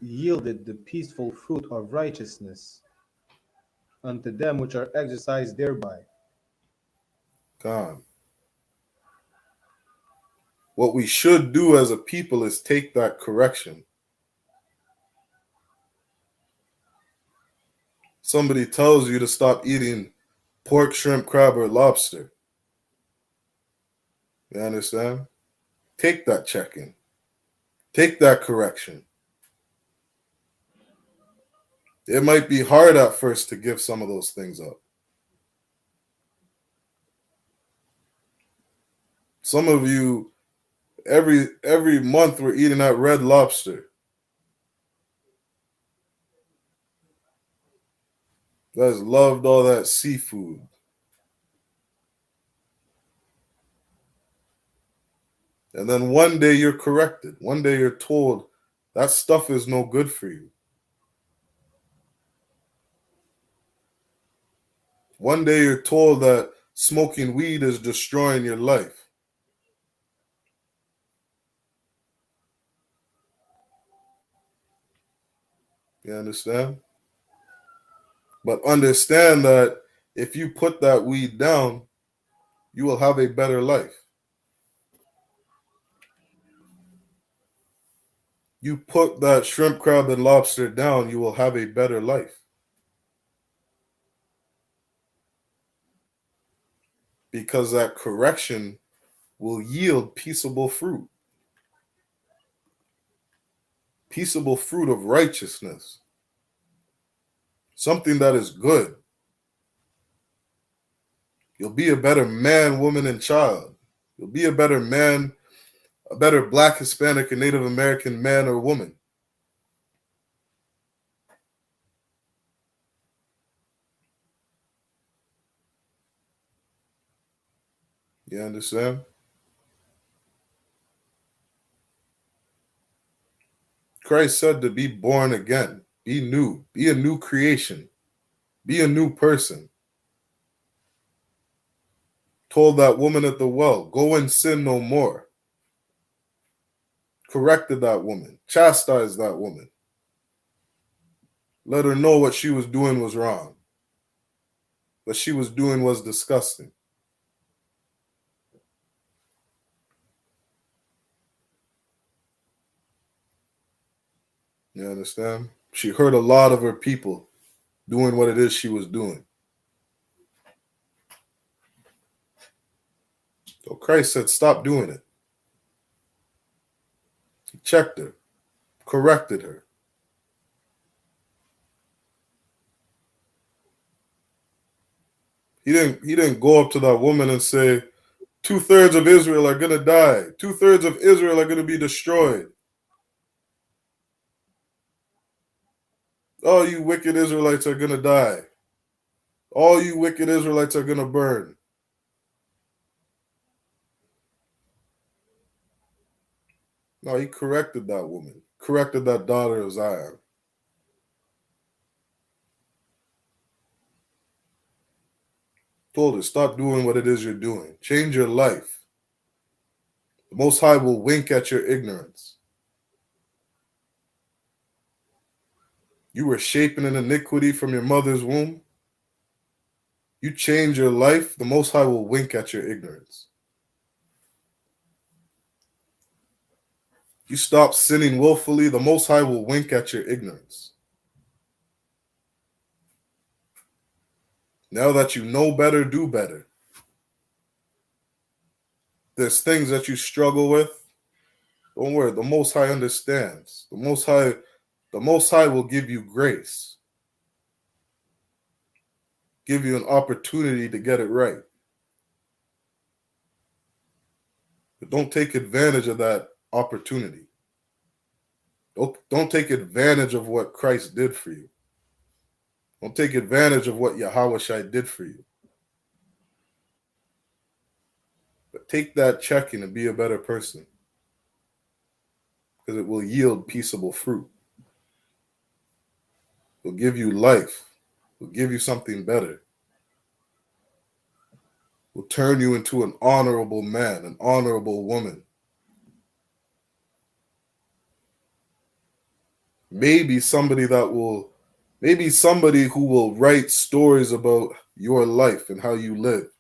yielded the peaceful fruit of righteousness unto them which are exercised thereby. Calm. What we should do as a people is take that correction. Somebody tells you to stop eating pork, shrimp, crab, or lobster. You understand? Take that check-in. Take that correction. It might be hard at first to give some of those things up. Some of you, every month we're eating that Red Lobster. That's loved all that seafood. And then one day you're corrected. One day you're told that stuff is no good for you. One day you're told that smoking weed is destroying your life. You understand? But understand that if you put that weed down, you will have a better life. You put that shrimp, crab, and lobster down, you will have a better life. Because that correction will yield peaceable fruit. Peaceable fruit of righteousness. Something that is good. You'll be a better man, woman, and child. You'll be a better man, a better Black, Hispanic, and Native American man or woman. You understand? Christ said to be born again, be new, be a new creation, be a new person. Told that woman at the well, go and sin no more. Corrected that woman, chastised that woman. Let her know what she was doing was wrong. What she was doing was disgusting. You understand? She hurt a lot of her people doing what it is she was doing. So Christ said, stop doing it. He checked her, corrected her. He didn't go up to that woman and say, 2/3 of Israel are going to die. 2/3 of Israel are going to be destroyed. All you wicked Israelites are going to die. All you wicked Israelites are going to burn. No, he corrected that woman, corrected that daughter of Zion. Told her, stop doing what it is you're doing. Change your life. The Most High will wink at your ignorance. You were shapen in iniquity from your mother's womb. You change your life, the Most High will wink at your ignorance. You stop sinning willfully, the Most High will wink at your ignorance. Now that you know better, do better. There's things that you struggle with. Don't worry, the Most High understands. The Most High will give you grace. Give you an opportunity to get it right. But don't take advantage of that opportunity. Don't take advantage of what Christ did for you. Don't take advantage of what Yahweh did for you. But take that checking and be a better person. Because it will yield peaceable fruit. It will give you life. It will give you something better. It will turn you into an honorable man, an honorable woman. Maybe somebody who will write stories about your life and how you lived.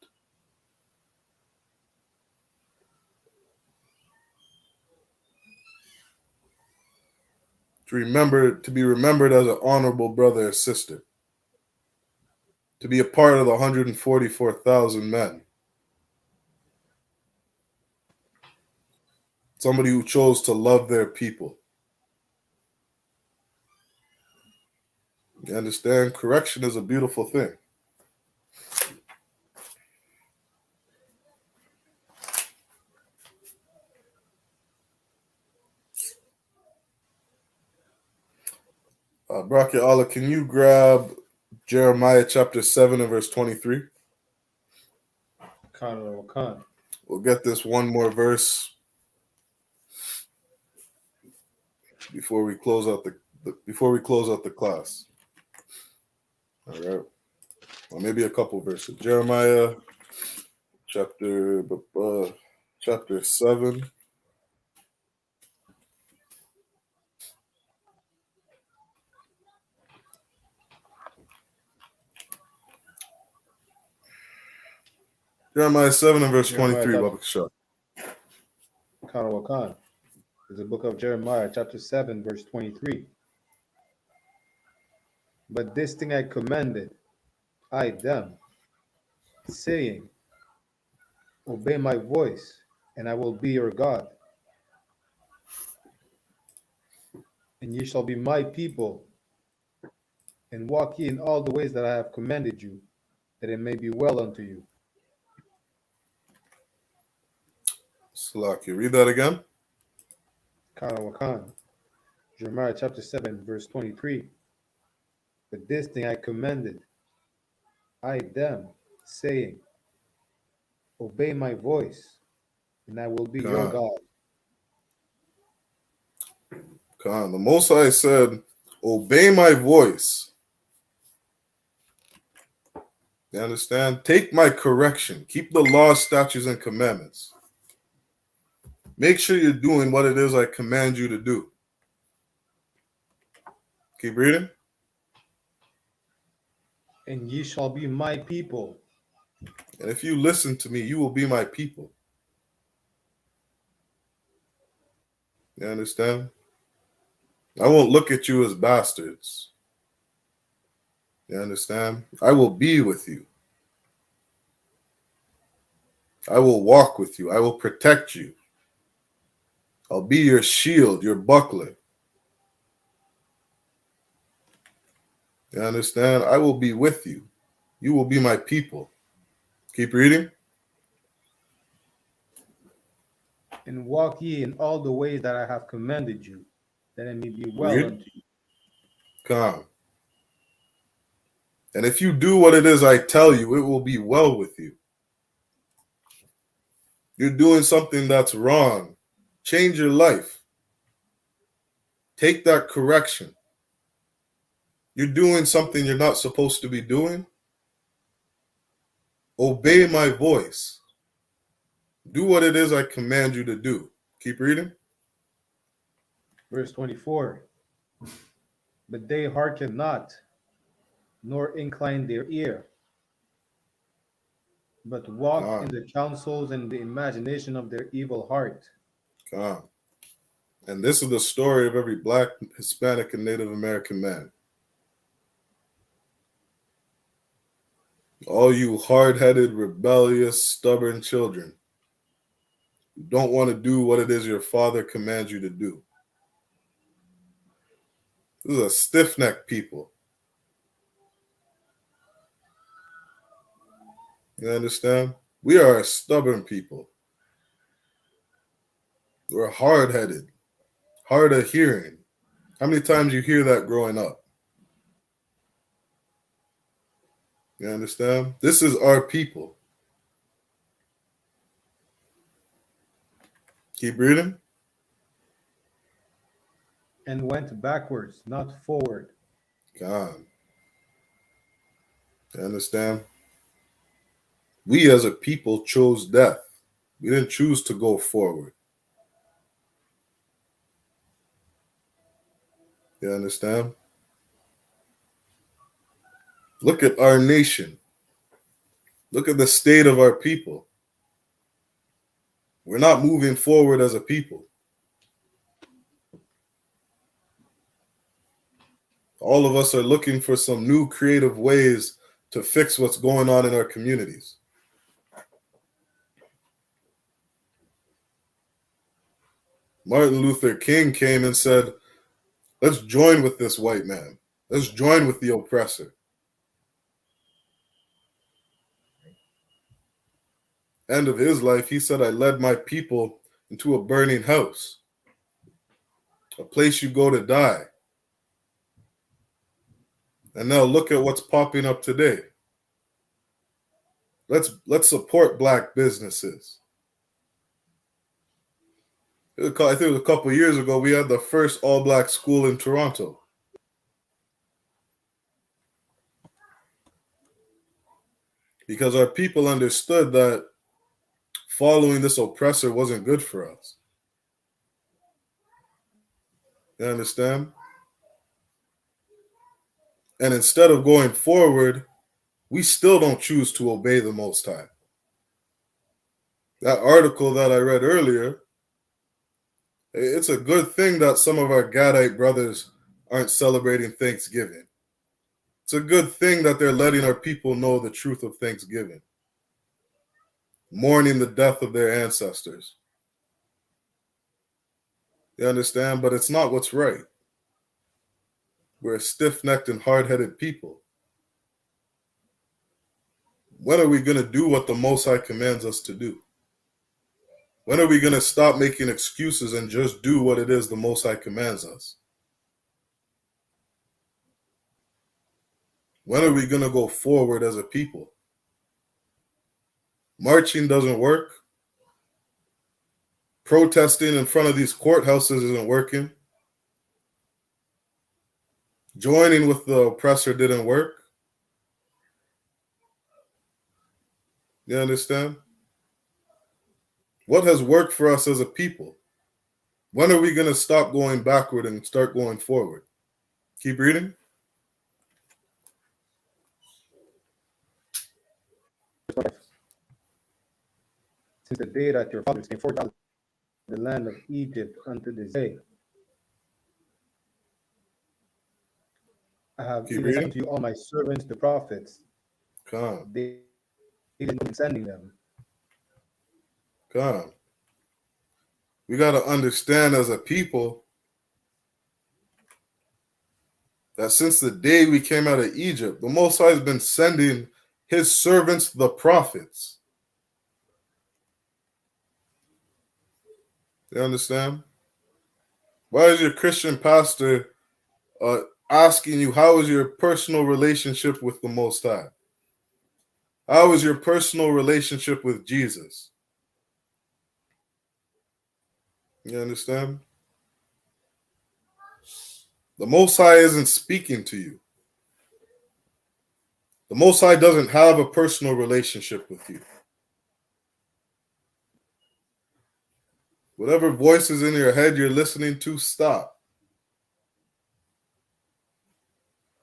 To be remembered as an honorable brother or sister. To be a part of the 144,000 men. Somebody who chose to love their people. You understand? Correction is a beautiful thing. Brakia Allah, can you grab Jeremiah chapter 7 and verse 23? Khan. We'll get this one more verse before we close out the class. All right. Or maybe a couple verses. Jeremiah chapter 7. Jeremiah 7 and verse Jeremiah 23, chapter- Baba Kasha. Khan is the book of Jeremiah, chapter 7, verse 23. But this thing I commanded, I them, saying, obey my voice, and I will be your God. And ye shall be my people, and walk ye in all the ways that I have commanded you, that it may be well unto you. Salaki, read that again. Khan, Jeremiah chapter 7, verse 23. But this thing I commanded, I them, saying, obey my voice, and I will be your Khan. God. Khan. The Most High said, obey my voice. You understand? Take my correction. Keep the laws, statutes, and commandments. Make sure you're doing what it is I command you to do. Keep reading. And ye shall be my people. And if you listen to me, you will be my people. You understand? I won't look at you as bastards. You understand? I will be with you. I will walk with you. I will protect you. I'll be your shield, your buckler. You understand? I will be with you. You will be my people. Keep reading. And walk ye in all the ways that I have commanded you, that it may be well Read. unto you. Come. And if you do what it is I tell you, it will be well with you. You're doing something that's wrong. Change your life. Take that correction. You're doing something you're not supposed to be doing. Obey my voice. Do what it is I command you to do. Keep reading. Verse 24. But they hearken not, nor incline their ear, but walk in the counsels and the imagination of their evil heart. Come. And this is the story of every Black, Hispanic, and Native American man. All you hard-headed, rebellious, stubborn children who don't want to do what it is your father commands you to do. This is a stiff-necked people. You understand? We are a stubborn people. We're hard-headed, hard of hearing. How many times you hear that growing up? You understand? This is our people. Keep reading. And went backwards, not forward. God. You understand? We as a people chose death. We didn't choose to go forward. You understand? Look at our nation. Look at the state of our people. We're not moving forward as a people. All of us are looking for some new creative ways to fix what's going on in our communities. Martin Luther King came and said, let's join with this white man. Let's join with the oppressor. End of his life, he said, I led my people into a burning house, a place you go to die. And now look at what's popping up today. Let's support Black businesses. I think it was a couple of years ago, we had the first all-Black school in Toronto. Because our people understood that following this oppressor wasn't good for us. You understand? And instead of going forward, we still don't choose to obey the Most High. That article that I read earlier, it's a good thing that some of our Gadite brothers aren't celebrating Thanksgiving. It's a good thing that they're letting our people know the truth of Thanksgiving, mourning the death of their ancestors. You understand? But it's not what's right. We're a stiff-necked and hard-headed people. When are we going to do what the Most High commands us to do? When are we going to stop making excuses and just do what it is the Most High commands us? When are we going to go forward as a people? Marching doesn't work. Protesting in front of these courthouses isn't working. Joining with the oppressor didn't work. You understand? What has worked for us as a people? When are we going to stop going backward and start going forward? Keep reading. Since the day that your fathers came forth out of the land of Egypt unto this day, I have Keep even sent reading. to you all my servants, the prophets. Come. They didn't know sending them. Come. We got to understand as a people that since the day we came out of Egypt, the Most High has been sending his servants, the prophets. You understand? Why is your Christian pastor asking you, how is your personal relationship with the Most High? How is your personal relationship with Jesus? You understand? The Most High isn't speaking to you. The Most High doesn't have a personal relationship with you. Whatever voices in your head you're listening to, stop.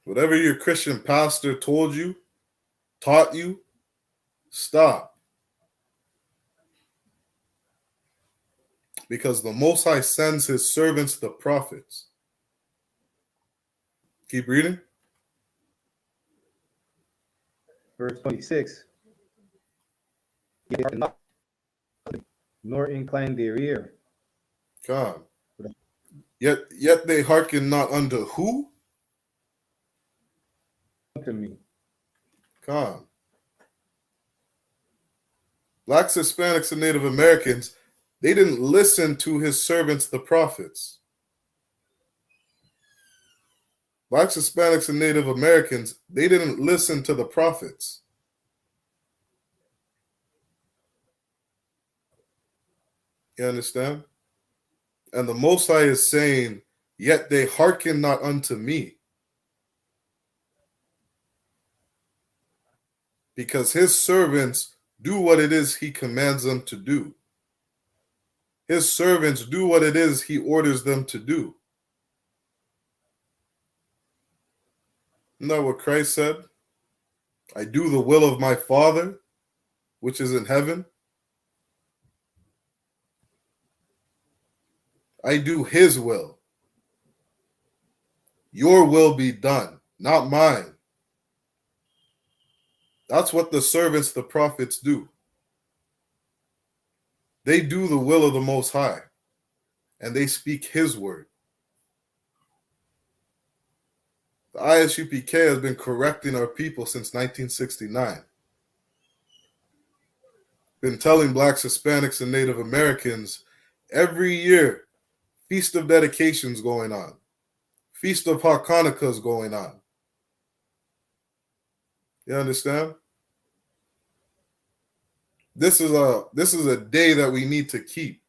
Whatever your Christian pastor told you, taught you, stop. Because the Most High sends his servants, the prophets. Keep reading. Verse 26. They hearkened not, nor inclined their ear. Come. Yet they hearken not unto who? Unto me. Come. Blacks, Hispanics, and Native Americans, they didn't listen to his servants, the prophets. Blacks, Hispanics, and Native Americans, they didn't listen to the prophets. You understand? And the Most High is saying, yet they hearken not unto me. Because his servants do what it is he commands them to do. His servants do what it is he orders them to do. Isn't that what Christ said? I do the will of my Father, which is in heaven. I do his will. Your will be done, not mine. That's what the servants, the prophets, do. They do the will of the Most High, and they speak his word. The I.S.U.P.K has been correcting our people since 1969. Been telling blacks, Hispanics, and Native Americans every year, Feast of Dedication's going on. Feast of Hachaanakah is going on. You understand? This is a day that we need to keep.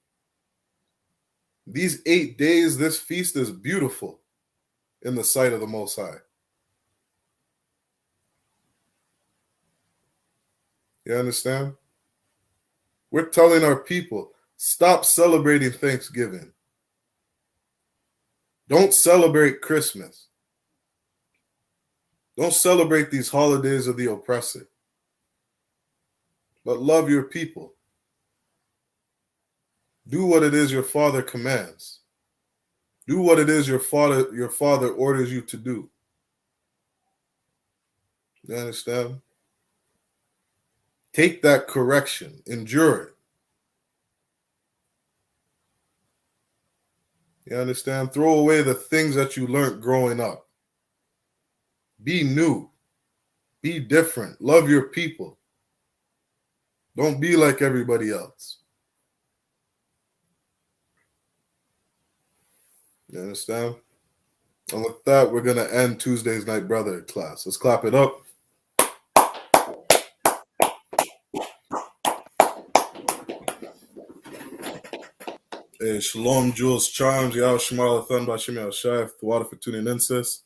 These 8 days, this feast is beautiful in the sight of the Most High. You understand? We're telling our people, stop celebrating Thanksgiving. Don't celebrate Christmas. Don't celebrate these holidays of the oppressor. But love your people. Do what it is your father commands. Do what it is your father orders you to do. You understand? Take that correction. Endure it. You understand? Throw away the things that you learned growing up. Be new. Be different. Love your people. Don't be like everybody else. You understand? And with that, we're going to end Tuesday's Night Brotherhood class. Let's clap it up. Hey, Shalom, Jules, Charms, Yahweh Shemar Lathan, Bashim Yahshai, Thawada for tuning in, sis.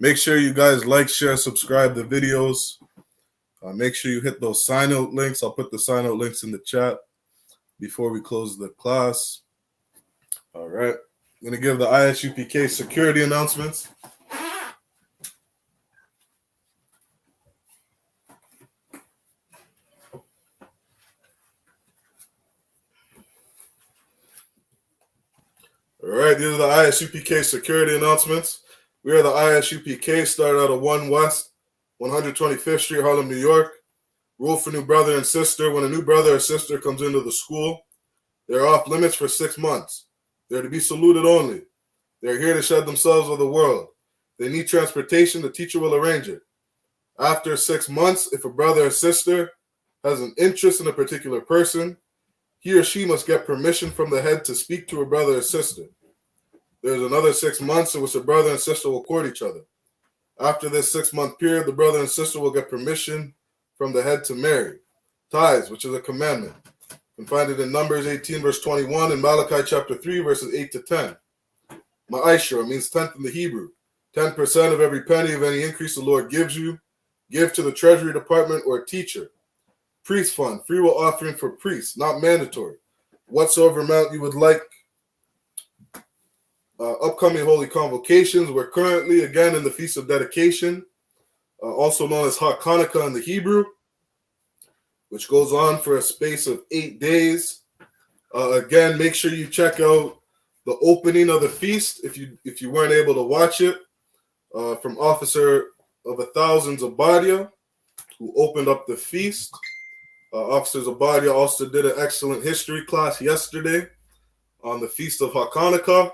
Make sure you guys like, share, subscribe the videos. Make sure you hit those sign-out links. I'll put the sign-out links in the chat before we close the class. All right. I'm going to give the I.S.U.P.K security announcements. All right, these are the I.S.U.P.K security announcements. We are the I.S.U.P.K, started out of 1 West, 125th Street, Harlem, New York. Rule for new brother and sister. When a new brother or sister comes into the school, they're off limits for 6 months. They're to be saluted only. They're here to shed themselves with the world. They need transportation, the teacher will arrange it. After 6 months, if a brother or sister has an interest in a particular person, he or she must get permission from the head to speak to a brother or sister. There's another 6 months in which a brother and sister will court each other. After this 6-month period, the brother and sister will get permission from the head to marry. Tithes, which is a commandment. You can find it in Numbers 18, verse 21, and Malachi chapter 3, verses 8 to 10. Ma'ashra means tenth in the Hebrew. 10% of every penny of any increase the Lord gives you, give to the treasury department or teacher. Priest fund, free will offering for priests, not mandatory. Whatsoever amount you would like. Upcoming holy convocations. We're currently, again, in the Feast of Dedication, also known as Hachaanakah in the Hebrew, which goes on for a space of 8 days. Again, make sure you check out the opening of the feast if you weren't able to watch it, from Officer of 1,000 Zabadia, who opened up the feast. Officer Zabadia also did an excellent history class yesterday on the Feast of Hachaanakah.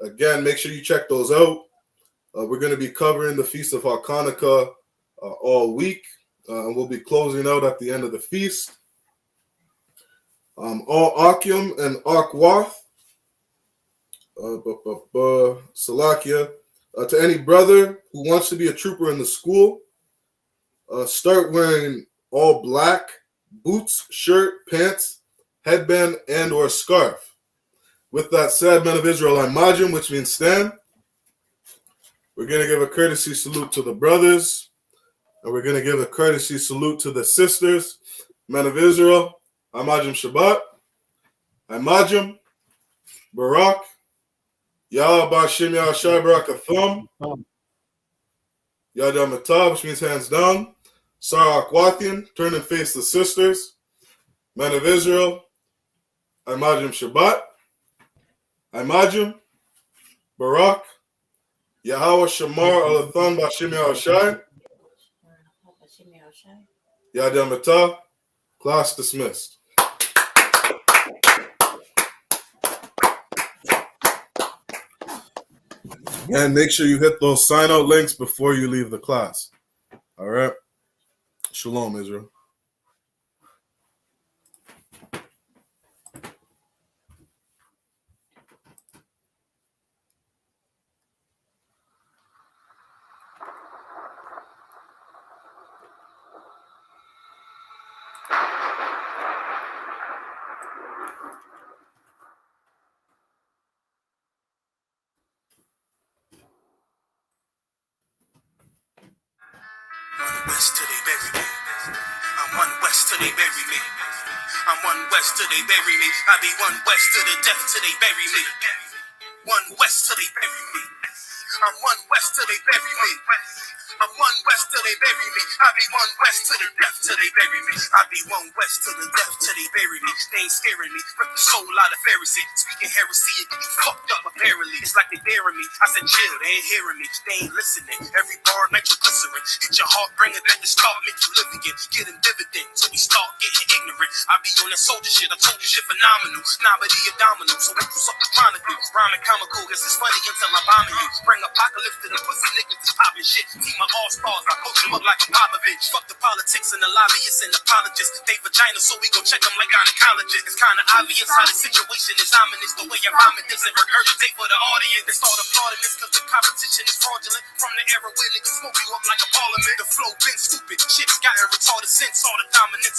Again, make sure you check those out. We're going to be covering the Feast of Hachaanakah all week, and we'll be closing out at the end of the feast. All Akim and Akwath, Salakia, to any brother who wants to be a trooper in the school, start wearing all black, boots, shirt, pants, headband, and or scarf. With that said, men of Israel, I'm Majim, which means stand. We're going to give a courtesy salute to the brothers, and we're going to give a courtesy salute to the sisters. Men of Israel, I'm Majim Shabbat. I'm Majim, Barak, Yah Bashim Yahshai Barakathum, Yad Matah, which means hands down. Sarah Akwathian, turn and face the sisters. Men of Israel, I'm Majim Shabbat. I'm Majim, Barak, Yahweh Shamar Alathan Bashim Yahshai, Yad Matah. Class dismissed. And make sure you hit those sign-out links before you leave the class. All right? Shalom, Israel. One west till they bury me. I'm one west till they bury me. I'm one west till they bury me. I be one west to the death till they bury me. One west till they bury me. I'm one west till they bury me. I'm one west till they bury me. I be one west to the death till they bury me. I be one west to the death till they bury me. They ain't scaring me. Rip the soul out of Pharisee. Speaking heresy and get you fucked up apparently. It's like they daring me. I said chill, they ain't hearing me. They ain't listening. Every bar nitroglycerin. Hit your heart, bring it back to start, make you live again. Getting dividends, so we start getting ignorant. I be on that soldier shit. I told you shit phenomenal. Nominee a domino. So what you suck the chronicle? Rhyming comical. Guess it's funny until I'm bombing you. Bring apocalypse to the pussy niggas that's popping shit. See my all stars. I coach them up like a Popovich. Fuck the politics and the lobbyists and apologists. They vagina, so we go check them like gynecologists. It's kinda obvious how the situation is ominous. The way I vomit this and regurgitate for the audience. They start applauding this cause the competition is fraudulent. From the era where niggas smoke you up like a parliament. The flow been stupid. Shit's gotten retarded since all the dominance